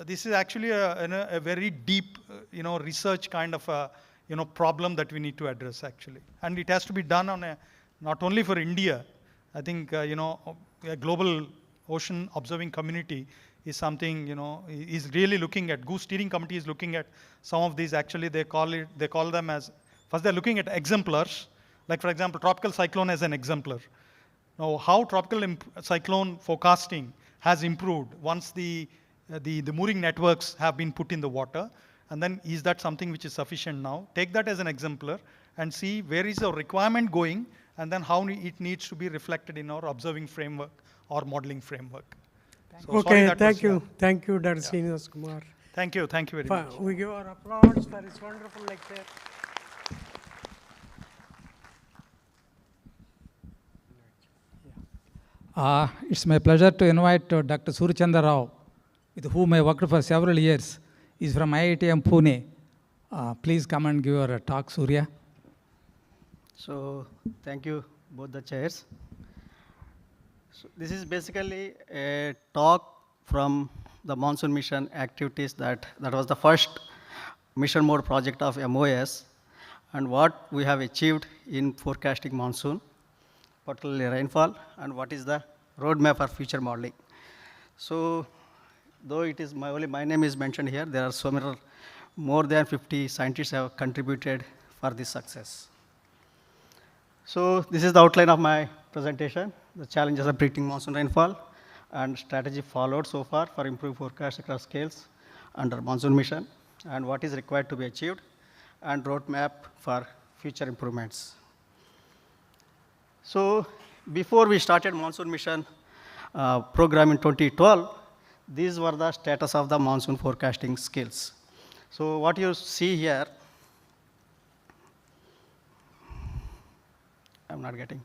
this is actually a very deep, research kind of a, problem that we need to address actually. And it has to be done on not only for India. I think, a global ocean observing community is something, is really looking at. Goose Steering Committee is looking at some of these. Actually, they call them as, first they're looking at exemplars. Like for example, tropical cyclone as an exemplar. Now, how tropical cyclone forecasting has improved once the mooring networks have been put in the water, and then is that something which is sufficient now? Take that as an exemplar and see where is the requirement going, and then how it needs to be reflected in our observing framework or modeling framework. So Okay, thank you. Thank you, Dr. Srinivas Kumar. Thank you very much. We give our applause for his wonderful lecture. It's my pleasure to invite Dr. Surchandra Rao, with whom I worked for several years. He's from IITM Pune. Please come and give your talk, Surya. So, thank you, both the chairs. So, this is basically a talk from the monsoon mission activities that was the first mission mode project of MOS, and what we have achieved in forecasting monsoon, particularly rainfall, and what is the roadmap for future modeling. So, though it is my name is mentioned here, there are so many, more than 50 scientists have contributed for this success. So this is the outline of my presentation, the challenges of predicting monsoon rainfall and strategy followed so far for improved forecast across scales under monsoon mission, and what is required to be achieved, and roadmap for future improvements. So before we started monsoon mission program in 2012, these were the status of the monsoon forecasting skills. So what you see here, I'm not getting,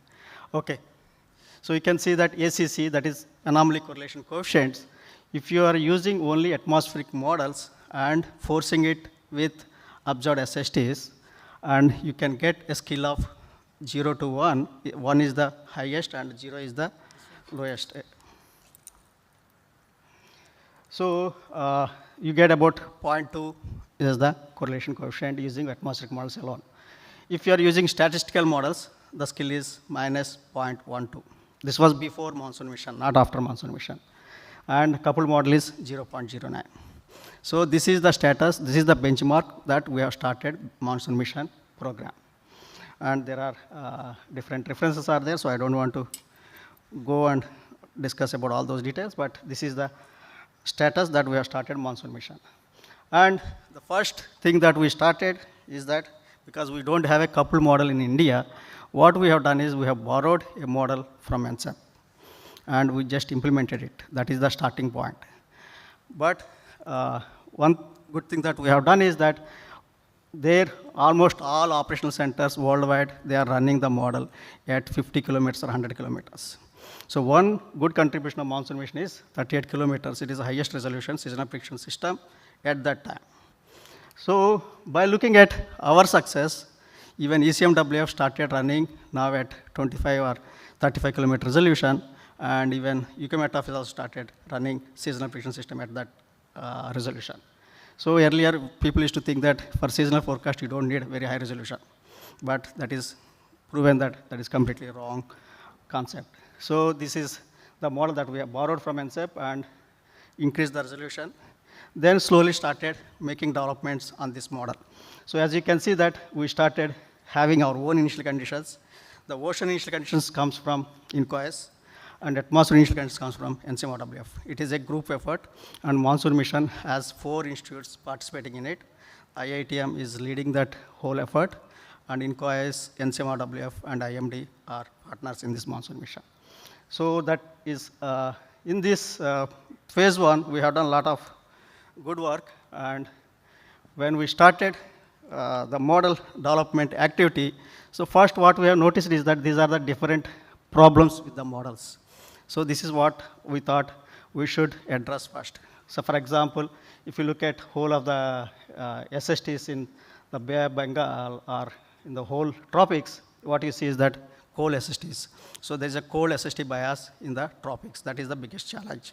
okay. So you can see that ACC, that is anomaly correlation coefficients, if you are using only atmospheric models and forcing it with observed SSTs, and you can get a scale of 0 to 1. 1 is the highest and 0 is the lowest. So you get about 0.2 is the correlation coefficient using atmospheric models alone. If you are using statistical models, the skill is minus 0.12. This was before monsoon mission, not after monsoon mission. And coupled model is 0.09. So this is the status, this is the benchmark that we have started monsoon mission program. And there are different references are there, so I don't want to go and discuss about all those details, but this is the status that we have started monsoon mission. And the first thing that we started is that because we don't have a coupled model in India, what we have done is we have borrowed a model from NCEP and we just implemented it. That is the starting point. But one good thing that we have done is that there almost all operational centers worldwide, they are running the model at 50 kilometers or 100 kilometers. So one good contribution of monsoon mission is 38 kilometers. It is the highest resolution seasonal prediction system at that time. So by looking at our success, even ECMWF started running now at 25 or 35 kilometer resolution, and even UKMET office also started running seasonal prediction system at that resolution. So earlier people used to think that for seasonal forecast you don't need very high resolution, but that is proven that that is completely wrong concept. So this is the model that we have borrowed from NCEP and increased the resolution. then slowly started making developments on this model. So as you can see that we started having our own initial conditions. The ocean initial conditions comes from INCOAS, and atmosphere initial conditions comes from NCMRWF. It is a group effort, and monsoon mission has 4 institutes participating in it. IITM is leading that whole effort, and INCOAS, NCMRWF, and IMD are partners in this monsoon mission. So that is, in this phase 1, we have done a lot of good work, and when we started the model development activity, so first what we have noticed is that these are the different problems with the models. So this is what we thought we should address first. So for example, if you look at whole of the SSTs in the Bay of Bengal or in the whole tropics, what you see is that cold SSTs. So there is a cold SST bias in the tropics. That is the biggest challenge.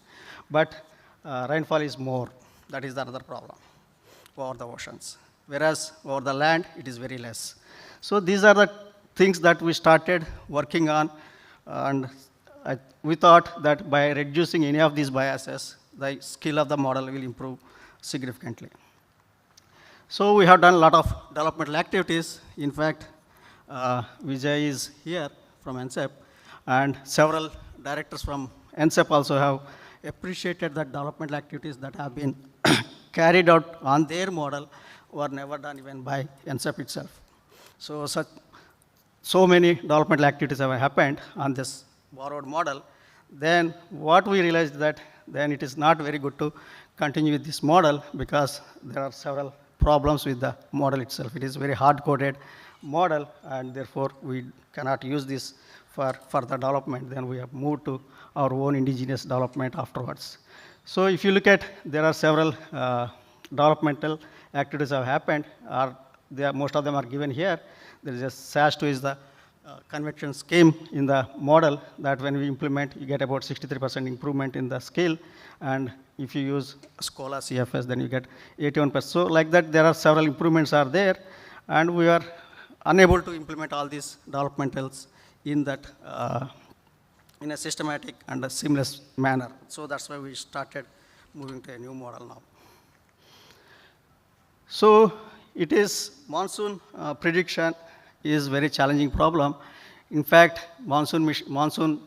But rainfall is more. That is the other problem over the oceans. Whereas over the land, it is very less. So these are the things that we started working on, and we thought that by reducing any of these biases, the skill of the model will improve significantly. So we have done a lot of developmental activities. In fact, Vijay is here from NCEP, and several directors from NCEP also have appreciated the developmental activities that have been carried out on their model were never done even by NCEP itself. So many developmental activities have happened on this borrowed model. Then what we realized that then it is not very good to continue with this model because there are several problems with the model itself. It is very hard-coded model, and therefore we cannot use this for further development. Then we have moved to our own indigenous development afterwards. So if you look at, there are several developmental activities have happened, most of them are given here. There is a SAS2 is the convection scheme in the model that when we implement, you get about 63% improvement in the skill, and if you use SCOLA CFS, then you get 81%. So like that, there are several improvements are there, and we are unable to implement all these developmentals in that in a systematic and a seamless manner. So that's why we started moving to a new model now. So it is monsoon prediction is very challenging problem. In fact, monsoon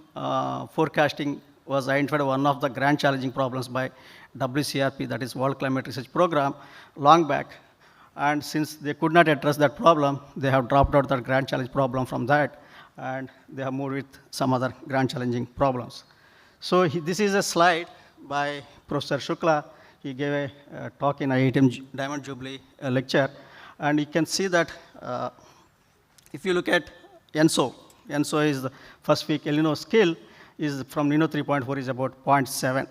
forecasting was identified one of the grand challenging problems by WCRP, that is World Climate Research Program, long back. And since they could not address that problem, they have dropped out that grand challenge problem from that, and they have moved with some other grand challenging problems. So this is a slide by Professor Shukla. He gave a talk in IITM Diamond Jubilee lecture, and you can see that if you look at ENSO is the first week El Nino skill is from Nino 3.4 is about 0.7.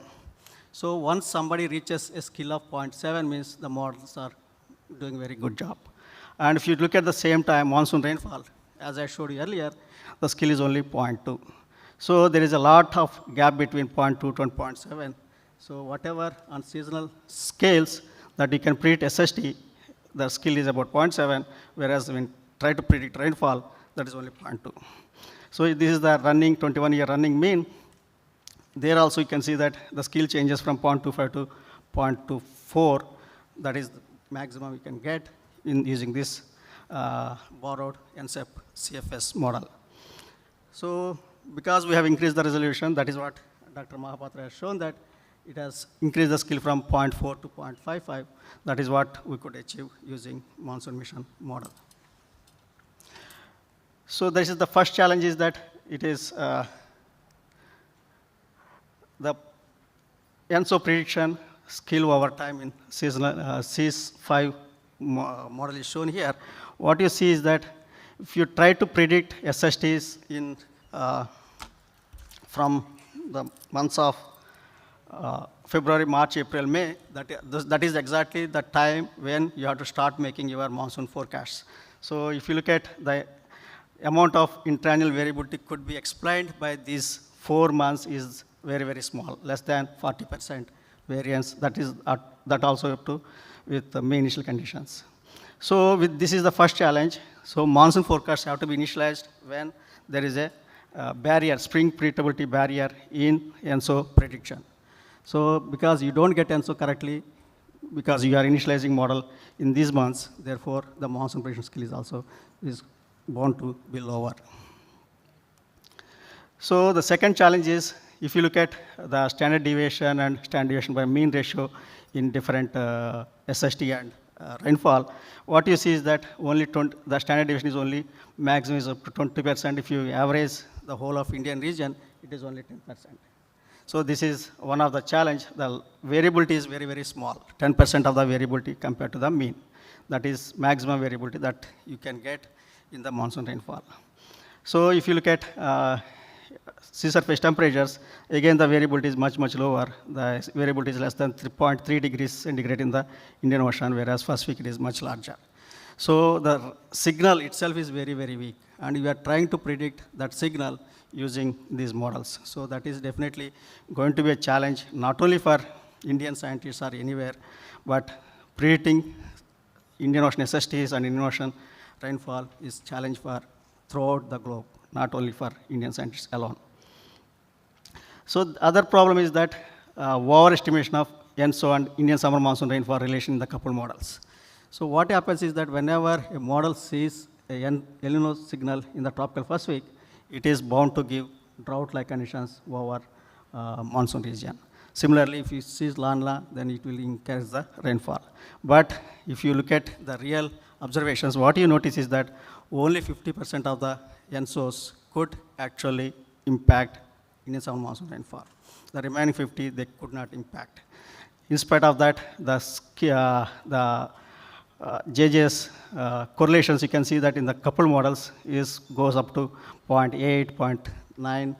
So once somebody reaches a skill of 0.7 means the models are doing a very good job. And if you look at the same time monsoon rainfall, as I showed you earlier, the skill is only 0.2. So there is a lot of gap between 0.2 and 0.7. So whatever on seasonal scales that you can predict SST, the skill is about 0.7, whereas when try to predict rainfall, that is only 0.2. So this is the running 21-year running mean. There also you can see that the skill changes from 0.25 to 0.24. That is the maximum you can get in using this borrowed NCEP CFS model. So because we have increased the resolution, that is what Dr. Mahapatra has shown, that it has increased the skill from 0.4 to 0.55. That is what we could achieve using monsoon mission model. So this is the first challenge is that it is the ENSO prediction skill over time in seasonal CIS5 model is shown here. What you see is that if you try to predict SSTs in from the months of February, March, April, May, that is exactly the time when you have to start making your monsoon forecasts. So if you look at the amount of intrannal variability could be explained by these 4 months is very, very small, less than 40% variance. That is that also up to with the main initial conditions. So this is the first challenge. So monsoon forecasts have to be initialized when there is a barrier, spring predictability barrier in ENSO prediction. So because you don't get ENSO correctly, because you are initializing model in these months, therefore the monsoon prediction skill is also bound to be lower. So the second challenge is, if you look at the standard deviation and standard deviation by mean ratio in different SST and rainfall, what you see is that only the standard deviation is only maximum is up to 20%. If you average the whole of Indian region, it is only 10%. So this is one of the challenge. The variability is very, very small, 10% of the variability compared to the mean. That is maximum variability that you can get in the monsoon rainfall. So if you look at sea surface temperatures, again the variability is much, much lower. The variability is less than 3.3 degrees centigrade in the Indian Ocean, whereas Pacific it is much larger. So the signal itself is very, very weak, and we are trying to predict that signal using these models. So that is definitely going to be a challenge, not only for Indian scientists or anywhere, but predicting Indian Ocean SSTs and Indian Ocean rainfall is challenge for throughout the globe, not only for Indian scientists alone. So the other problem is that overestimation of ENSO and Indian summer monsoon rainfall relation in the coupled models. So what happens is that whenever a model sees a El Nino signal in the tropical Pacific, it is bound to give drought-like conditions over monsoon region. Similarly, if you see La Nina, then it will encourage the rainfall. But if you look at the real observations, what you notice is that only 50% of the ENSOs could actually impact Indian summer monsoon rainfall. The remaining 50, they could not impact. In spite of that, the JJ's correlations, you can see that in the coupled models goes up to 0.8, 0.9,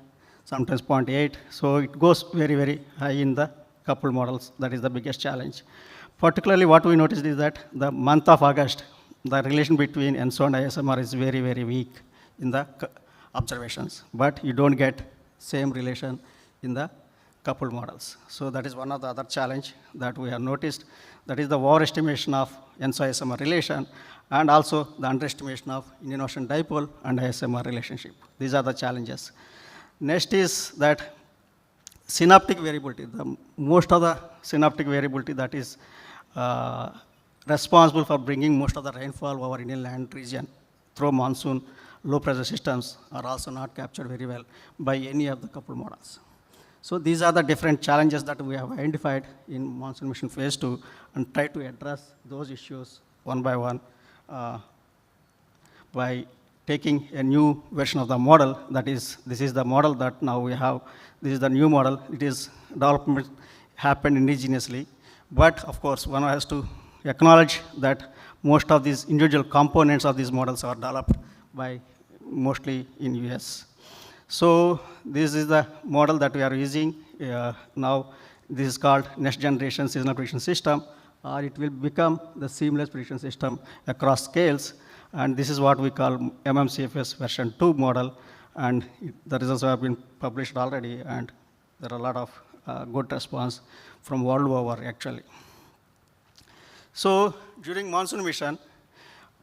sometimes 0.8. So it goes very, very high in the coupled models. That is the biggest challenge. Particularly what we noticed is that the month of August, the relation between ENSO and ISMR is very, very weak in the observations. But you don't get same relation in the coupled models. So that is one of the other challenge that we have noticed. That is the overestimation of ENSO-ISMR relation, and also the underestimation of Indian Ocean dipole and ISMR relationship. These are the challenges. Next is that synoptic variability. Most of the synoptic variability that is responsible for bringing most of the rainfall over Indian land region through monsoon low pressure systems are also not captured very well by any of the coupled models. So these are the different challenges that we have identified in monsoon mission phase 2 and try to address those issues one by one by taking a new version of the model. That is, this is the model that now we have. This is the new model. It is development happened indigenously. But of course, one has to acknowledge that most of these individual components of these models are developed by mostly in US. So this is the model that we are using now. This is called next generation seasonal prediction system, or it will become the seamless prediction system across scales. And this is what we call MMCFS version 2 model. And the results have been published already, and there are a lot of good response from world over actually. So during monsoon mission,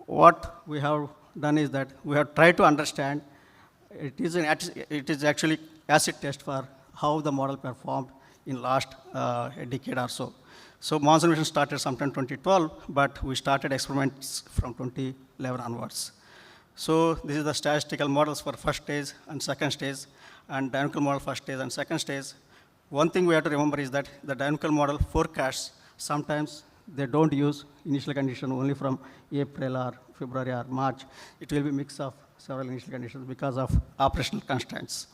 what we have done is that we have tried to understand. It is actually acid test for how the model performed in last a decade or so. So monsoon mission started sometime 2012, but we started experiments from 2011 onwards. So this is the statistical models for first stage and second stage, and dynamical model first stage and second stage. One thing we have to remember is that the dynamical model forecasts, sometimes they don't use initial condition only from April or February or March. It will be mix of several initial conditions because of operational constraints.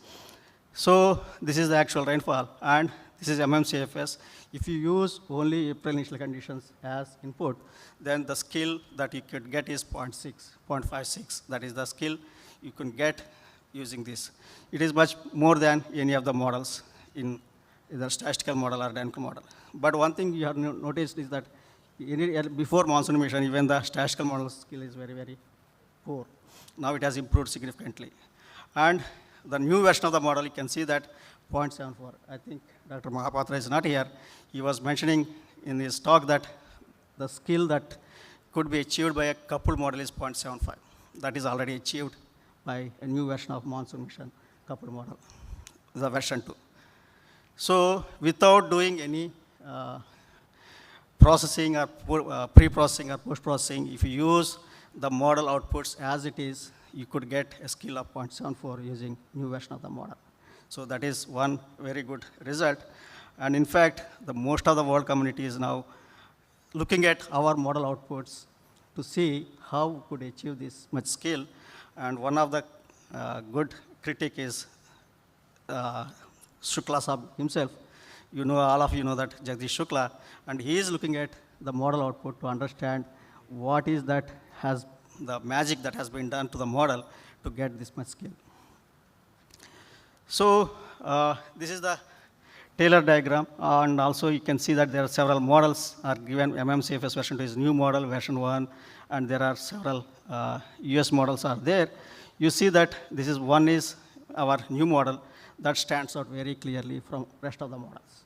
So this is the actual rainfall, and this is MMCFS. If you use only April initial conditions as input, then the skill that you could get is 0.6, 0.56. That is the skill you can get using this. It is much more than any of the models in either statistical model or dynamical model. But one thing you have noticed is that before monsoon mission, even the statistical model skill is very, very poor. Now it has improved significantly. And the new version of the model, you can see that 0.74. I think Dr. Mahapatra is not here. He was mentioning in his talk that the skill that could be achieved by a coupled model is 0.75. That is already achieved by a new version of monsoon mission coupled model, the version 2. So without doing any processing or pre-processing or post-processing, if you use the model outputs as it is, you could get a skill of 0.74 using new version of the model. So that is one very good result. And in fact, most of the world community is now looking at our model outputs to see how we could achieve this much skill. And one of the good critic is Shukla Sahab himself. You know, all of you know that Jagdish Shukla, and he is looking at the model output to understand what is that has the magic that has been done to the model to get this much skill. So this is the Taylor diagram, and also you can see that there are several models are given. MMCFS version 2 is new model, version 1, and there are several US models are there. You see that this is one is our new model that stands out very clearly from rest of the models.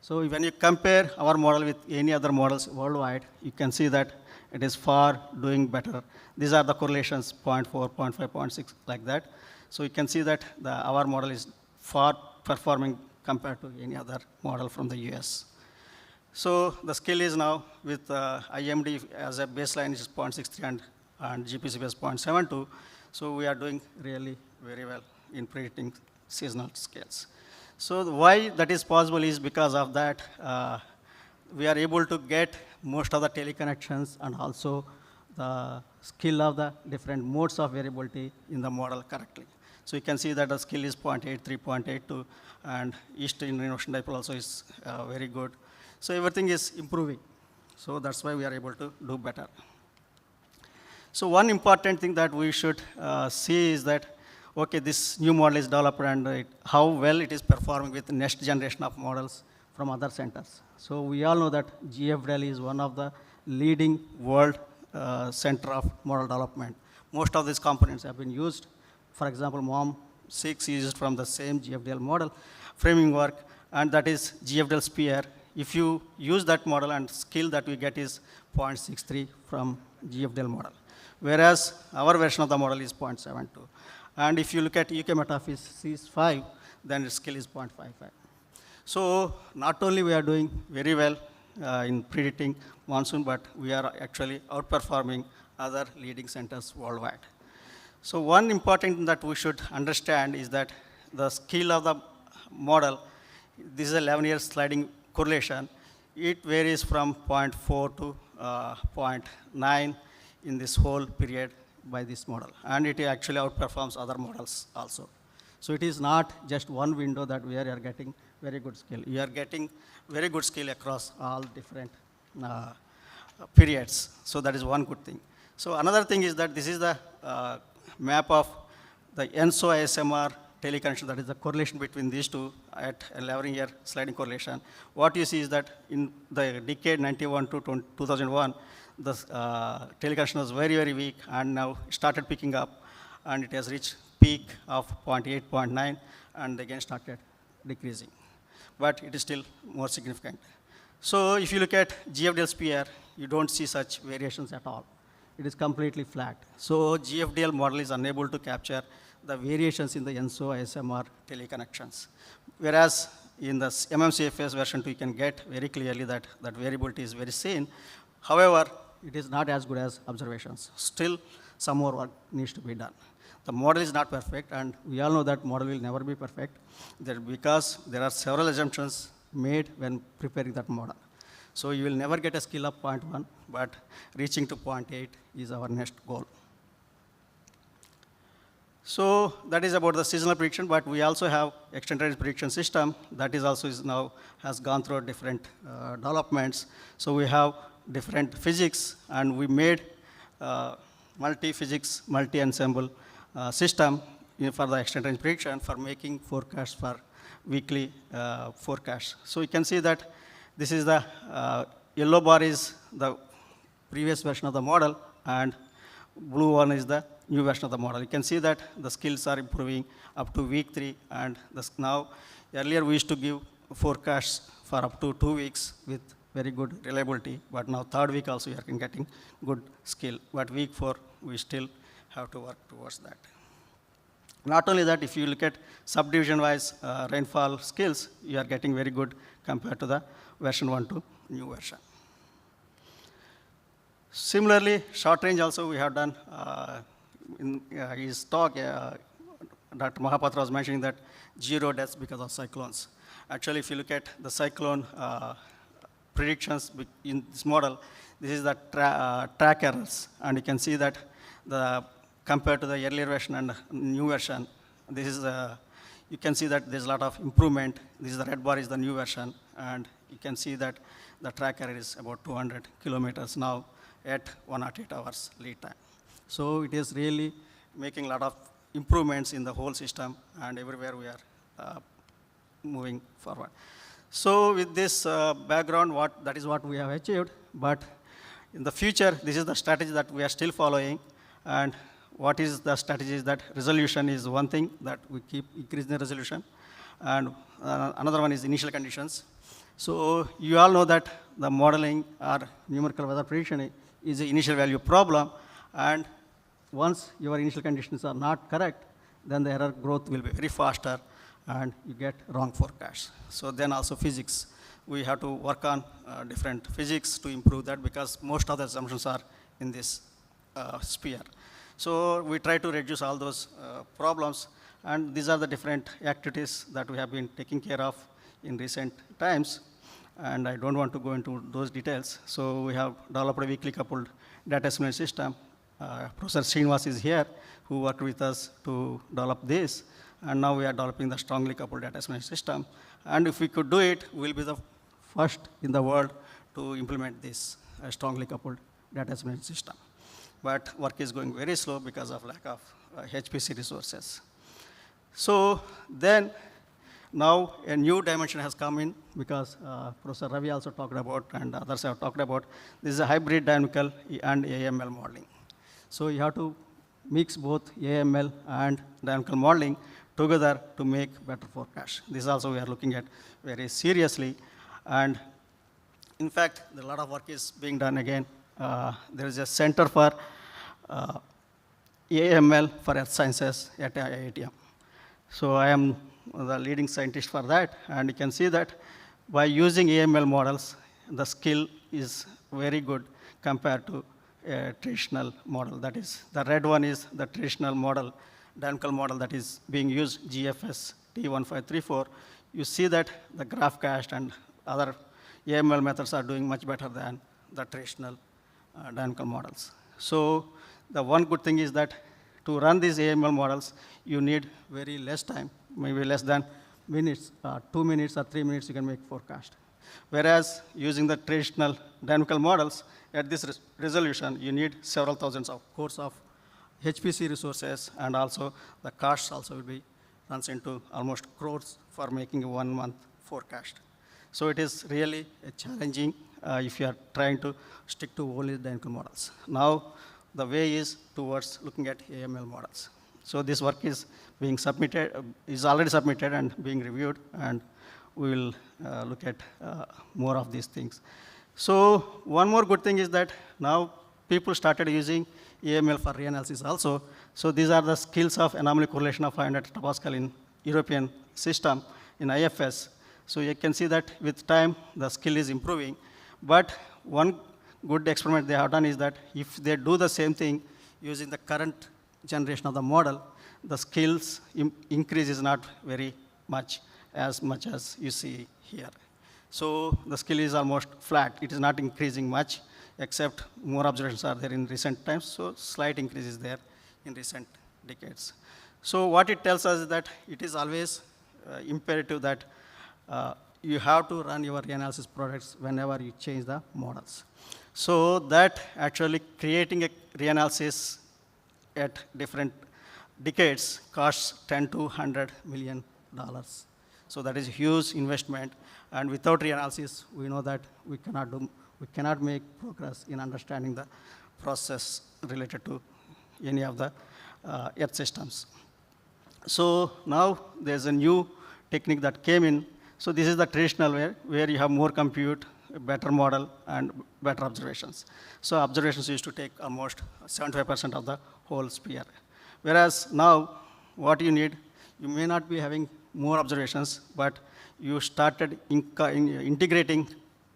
So when you compare our model with any other models worldwide, you can see that it is far doing better. These are the correlations 0.4, 0.5, 0.6, like that. So you can see that our model is far performing compared to any other model from the US. So the skill is now with IMD as a baseline is 0.63 and GPCP is 0.72. So we are doing really very well in predicting seasonal scales. So why that is possible is because of that we are able to get most of the teleconnections and also the skill of the different modes of variability in the model correctly. So you can see that the skill is 0.83, 0.82, and East Indian Ocean dipole also is very good. So everything is improving. So that's why we are able to do better. So one important thing that we should see is that, okay, this new model is developed and how well it is performing with the next generation of models from other centers. So we all know that GF Delhi is one of the leading world center of model development. Most of these components have been used. For example, MOM6 is used from the same GFDL model framing work, and that is GFDL Spear. If you use that model and skill that we get is 0.63 from GFDL model, whereas our version of the model is 0.72. And if you look at UK Metaphysics 5, then its skill is 0.55. So not only we are doing very well in predicting monsoon, but we are actually outperforming other leading centers worldwide. So one important thing that we should understand is that the skill of the model, this is a 11-year sliding correlation. It varies from 0.4 to 0.9 in this whole period by this model. And it actually outperforms other models also. So it is not just one window that we are getting very good skill. You are getting very good skill across all different periods. So that is one good thing. So another thing is that this is the map of the ENSO ISMR teleconnection, that is the correlation between these two at 11-year sliding correlation. What you see is that in the decade 91 to 2001, the teleconnection was very, very weak, and now started picking up, and it has reached peak of 0.8, 0.9, and again started decreasing. But it is still more significant. So if you look at GFDL Spear, you don't see such variations at all. It is completely flat. So GFDL model is unable to capture the variations in the ENSO ISMR teleconnections. Whereas in the MMCFS version 2, you can get very clearly that variability is very seen. However, it is not as good as observations. Still, some more work needs to be done. The model is not perfect, and we all know that model will never be perfect because there are several assumptions made when preparing that model. So you will never get a skill of 0.1, but reaching to 0.8 is our next goal. So that is about the seasonal prediction, but we also have extended range prediction system that is also now has gone through different developments. So we have different physics, and we made multi-physics, multi-ensemble system for the extended range prediction for making forecasts for weekly forecasts. So you can see that this is the yellow bar is the previous version of the model, and blue one is the new version of the model. You can see that the skills are improving up to week 3, and now earlier we used to give forecasts for up to 2 weeks with very good reliability, but now 3rd week also we are getting good skill, but week 4 we still have to work towards that. Not only that, if you look at subdivision-wise rainfall skills, you are getting very good compared to the version 1 to new version. Similarly, short range also we have done in his talk, Dr. Mahapatra was mentioning that 0 deaths because of cyclones. Actually, if you look at the cyclone predictions in this model, this is the track errors, and you can see that compared to the earlier version and new version, this is you can see that there's a lot of improvement. This is the red bar is the new version, and you can see that the track error is about 200 kilometers now at 108 hours lead time. So it is really making a lot of improvements in the whole system, and everywhere we are moving forward. So with this background, that is what we have achieved, but in the future, this is the strategy that we are still following, and what is the strategy is that resolution is one thing that we keep increasing the resolution, and another one is initial conditions. So you all know that the modeling or numerical weather prediction is an initial value problem, and once your initial conditions are not correct, then the error growth will be very faster, and you get wrong forecasts. So then also physics, we have to work on different physics to improve that, because most of the assumptions are in this sphere. So we try to reduce all those problems, and these are the different activities that we have been taking care of in recent times, and I don't want to go into those details. So we have developed a weakly coupled data simulation system. Professor Srinivas is here, who worked with us to develop this, and now we are developing the strongly coupled data simulation system. And if we could do it, we'll be the first in the world to implement this strongly coupled data simulation system. But work is going very slow because of lack of HPC resources. So then, now a new dimension has come in, because Professor Ravi also talked about, and others have talked about, this is a hybrid dynamical and AML modeling. So you have to mix both AML and dynamical modeling together to make better forecasts. This also we are looking at very seriously. And in fact, a lot of work is being done again. There is a Center for AML for Earth Sciences at IITM. So I am the leading scientist for that, and you can see that by using AML models, the skill is very good compared to a traditional model. That is, the red one is the traditional model, dynamical model that is being used, GFS T1534. You see that the GraphCast and other AML methods are doing much better than the traditional dynamical models. So the one good thing is that to run these AML models, you need very less time, maybe less than minutes, 2 minutes or 3 minutes you can make forecast. Whereas using the traditional dynamical models, at this resolution, you need several thousands of cores of HPC resources, and also the costs also will be runs into almost crores for making a 1 month forecast. So it is really challenging if you are trying to stick to only dynamical models. Now, the way is towards looking at AML models. So this work is being submitted, is already submitted and being reviewed, and we will look at more of these things. So one more good thing is that now people started using AML for reanalysis also. So these are the skills of anomaly correlation of 500 hectopascal in European system in IFS. So you can see that with time, the skill is improving. But one good experiment they have done is that if they do the same thing using the current generation of the model, the skills increase is not very much as you see here. So the skill is almost flat. It is not increasing much, except more observations are there in recent times. So slight increase is there in recent decades. So what it tells us is that it is always imperative that you have to run your reanalysis products whenever you change the models. So that actually creating a reanalysis at different decades costs $10 to $100 million. So that is a huge investment, and without reanalysis, we know that we cannot make progress in understanding the process related to any of the Earth systems. So now there's a new technique that came in. So this is the traditional way, where you have more compute, a better model, and better observations. So observations used to take almost 75% of the whole sphere. Whereas now, what you need, you may not be having more observations, but you started integrating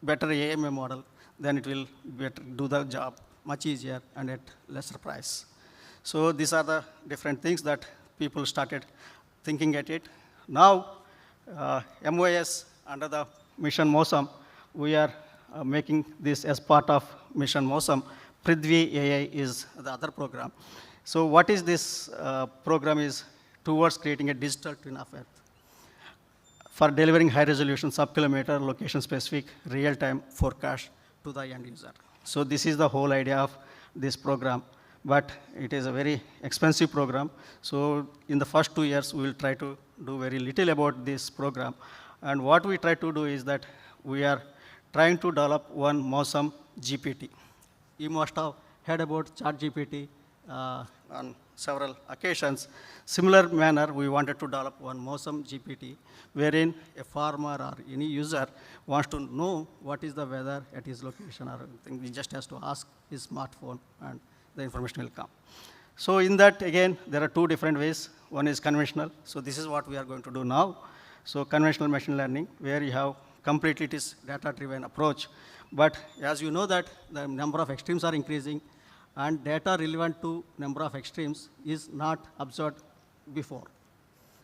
better AMA model, then it will better do the job much easier and at lesser price. So these are the different things that people started thinking at it. Now, MOS under the Mission MOSAM, we are making this as part of Mission MOSAM. Prithvi AI is the other program. So what is this program is towards creating a digital twin of Earth for delivering high-resolution sub-kilometer location-specific real-time forecast to the end user. So this is the whole idea of this program, but it is a very expensive program. So in the first 2 years, we will try to do very little about this program. And what we try to do is that we are trying to develop one MOSAM GPT. You must have heard about ChatGPT on several occasions. Similar manner, we wanted to develop one MOSAM GPT, wherein a farmer or any user wants to know what is the weather at his location or anything. He just has to ask his smartphone and the information will come. So in that, again, there are two different ways. One is conventional. So this is what we are going to do now. So conventional machine learning, where you have completely it is data-driven approach. But as you know that the number of extremes are increasing, and data relevant to number of extremes is not observed before.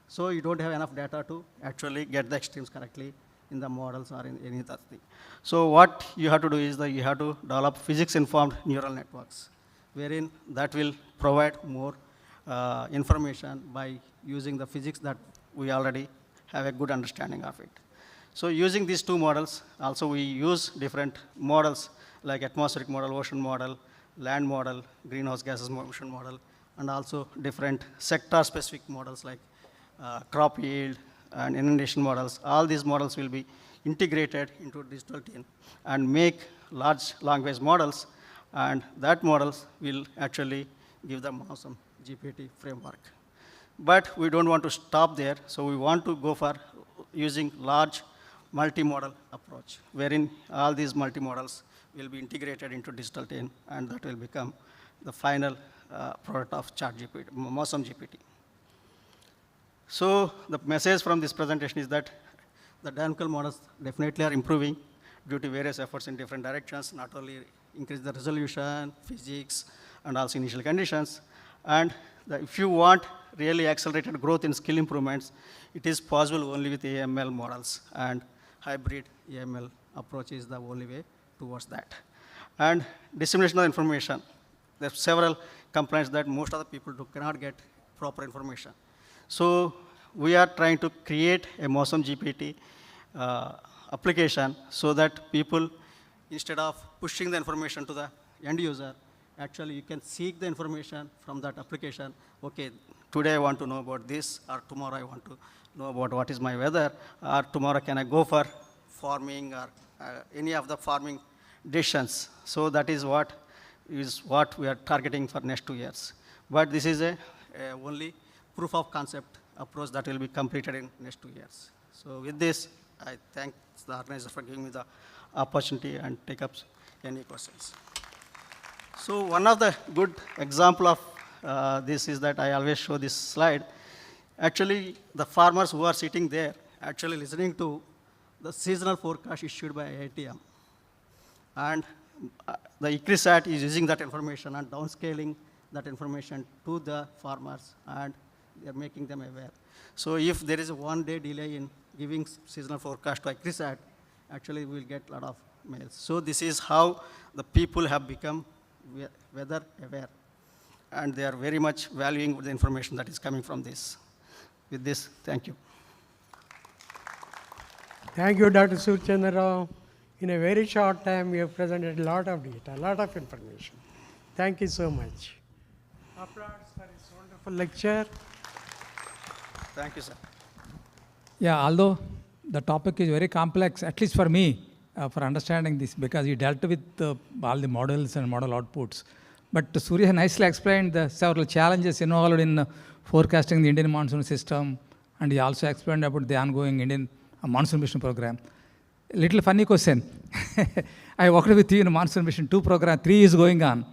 So you don't have enough data to actually get the extremes correctly in the models or in any other thing. So what you have to do is that you have to develop physics-informed neural networks, wherein that will provide more information by using the physics that we already have a good understanding of it. So using these two models, also we use different models like atmospheric model, ocean model, land model, greenhouse gases motion model, and also different sector-specific models like crop yield and inundation models. All these models will be integrated into digital twin and make large language models, and that models will actually give them awesome GPT framework. But we don't want to stop there, so we want to go for using large multi-model approach, wherein all these multi-models will be integrated into digital twin, and that will become the final product of ChatGPT, MOSAM GPT. So the message from this presentation is that the dynamical models definitely are improving due to various efforts in different directions, not only increase the resolution, physics, and also initial conditions. And if you want really accelerated growth in skill improvements, it is possible only with AML models, and hybrid AML approach is the only way towards that. And dissemination of information. There are several complaints that most of the people cannot get proper information. So we are trying to create a MOSAM GPT application so that people, instead of pushing the information to the end user, actually you can seek the information from that application. Okay, today I want to know about this, or tomorrow I want to know about what is my weather, or tomorrow can I go for farming or any of the farming decisions. So that is what we are targeting for next 2 years. But this is a only proof of concept approach that will be completed in next 2 years. So with this, I thank the organizer for giving me the opportunity and take up any questions. So one of the good example of this is that I always show this slide. Actually, the farmers who are sitting there actually listening to the seasonal forecast issued by IITM. And the ICRISAT is using that information and downscaling that information to the farmers, and they are making them aware. So if there is a 1-day delay in giving seasonal forecast to ICRISAT, actually we will get a lot of mails. So this is how the people have become weather aware, and they are very much valuing the information that is coming from this. With this, thank you. Thank you, Dr. Surchandra Rao. In a very short time, we have presented a lot of data, a lot of information. Thank you so much. Applause for his wonderful lecture. Thank you, sir. Yeah, although the topic is very complex, at least for me, for understanding this, because you dealt with all the models and model outputs. But Surya nicely explained the several challenges involved in forecasting the Indian monsoon system, and he also explained about the ongoing Indian monsoon mission program. A little funny question. I worked with you in monsoon mission 2 program, 3 is going on.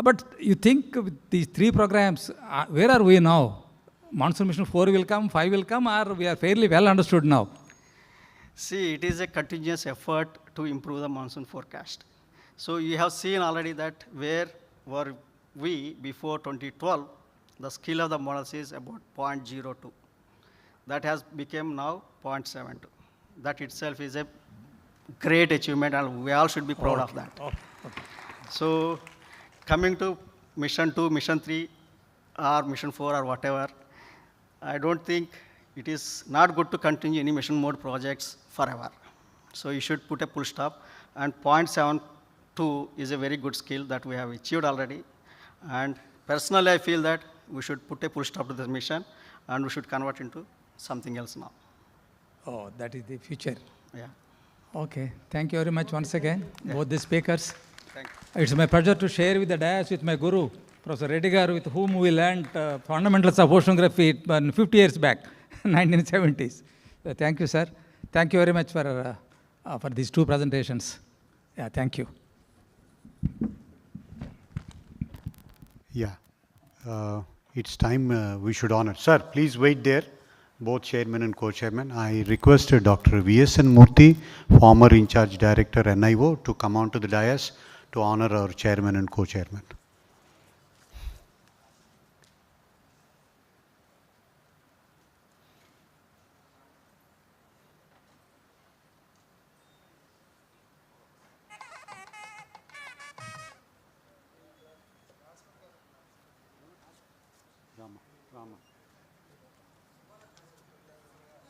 But you think with these 3 programs, where are we now? Monsoon mission 4 will come, 5 will come, or we are fairly well understood now? See, it is a continuous effort to improve the monsoon forecast. So you have seen already that where were we before 2012, the skill of the models is about 0.02. That has become now 0.72. That itself is a great achievement, and we all should be proud of that. So coming to mission 2, mission 3, or mission 4 or whatever, I don't think it is not good to continue any mission mode projects forever. So you should put a full stop, and 0.72 is a very good skill that we have achieved already. And personally, I feel that we should put a full stop to this mission, and we should convert into something else now. Oh, that is the future. Yeah. Okay, thank you very much once again, both the speakers. Thank you. It's my pleasure to share with the dais with my guru, Professor Reddy garu, with whom we learned fundamentals of oceanography 50 years back, 1970s. Thank you, sir. Thank you very much for these two presentations. Yeah, thank you. Yeah, it's time we should honor. Sir, please wait there, both chairman and co-chairman. I requested Dr. V.S.N. Murthy, former in-charge director NIO, to come onto the dais to honor our chairman and co-chairman.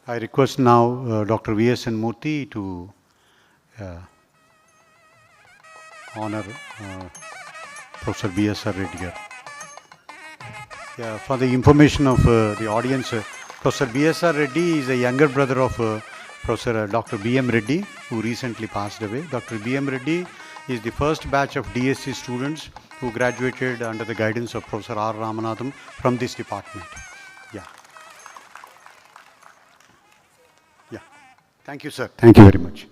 I request now Dr. V.S.N. Murthy to honor Professor B.S.R. Reddy. Yeah, for the information of the audience, Professor B.S.R. Reddy is a younger brother of Professor Dr. B.M. Reddy, who recently passed away. Dr. B.M. Reddy is the first batch of DSC students who graduated under the guidance of Professor R. Ramanathan from this department. Yeah. Yeah. Thank you, sir. Thank you very much.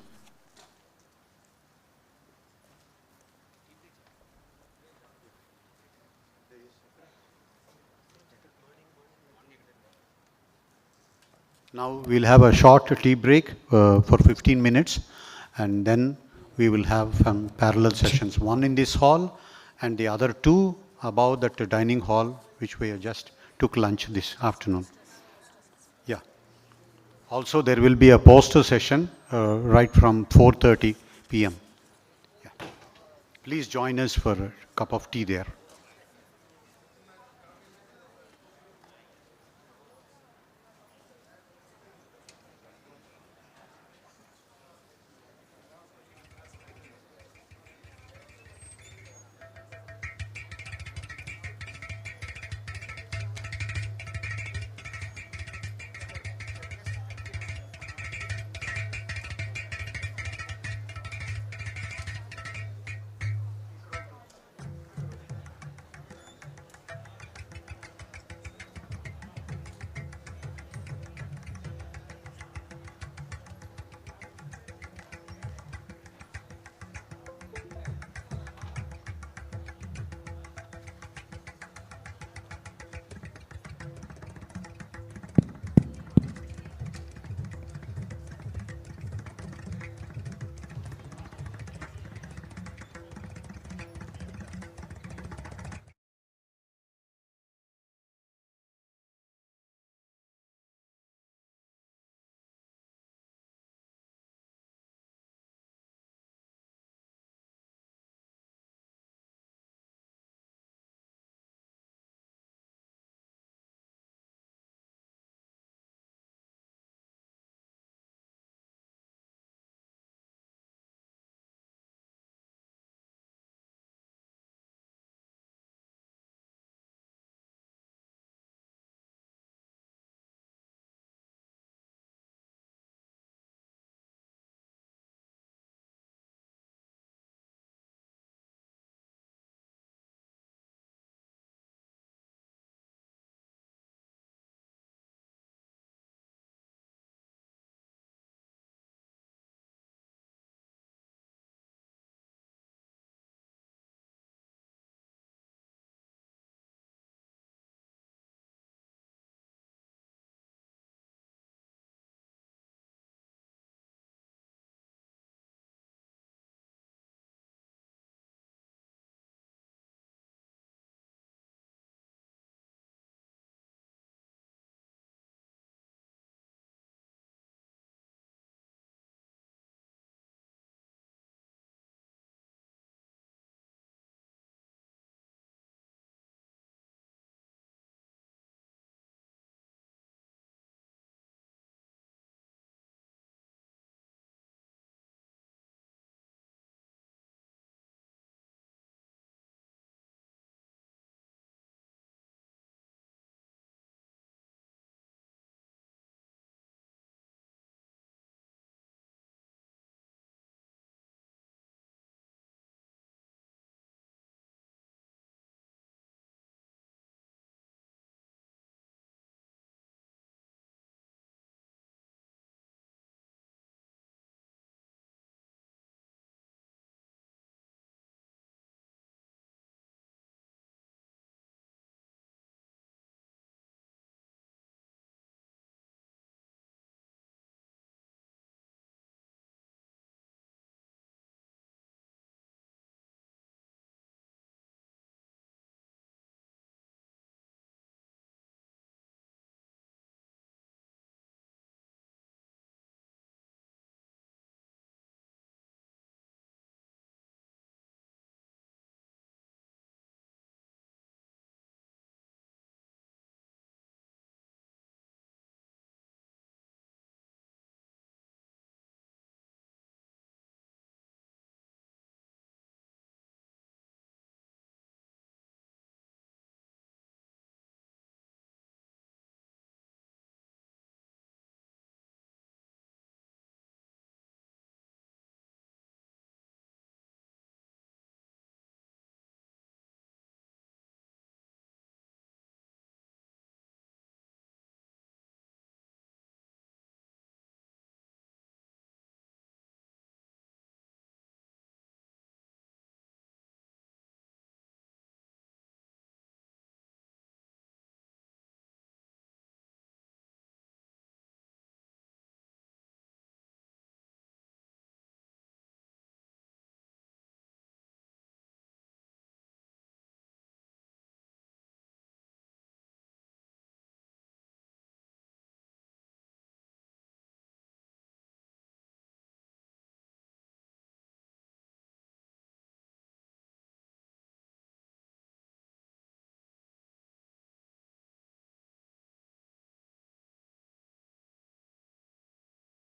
Now we'll have a short tea break for 15 minutes, and then we will have some parallel sessions, one in this hall and the other two above that dining hall, which we just took lunch this afternoon. Yeah. Also, there will be a poster session right from 4:30 p.m. Yeah. Please join us for a cup of tea there.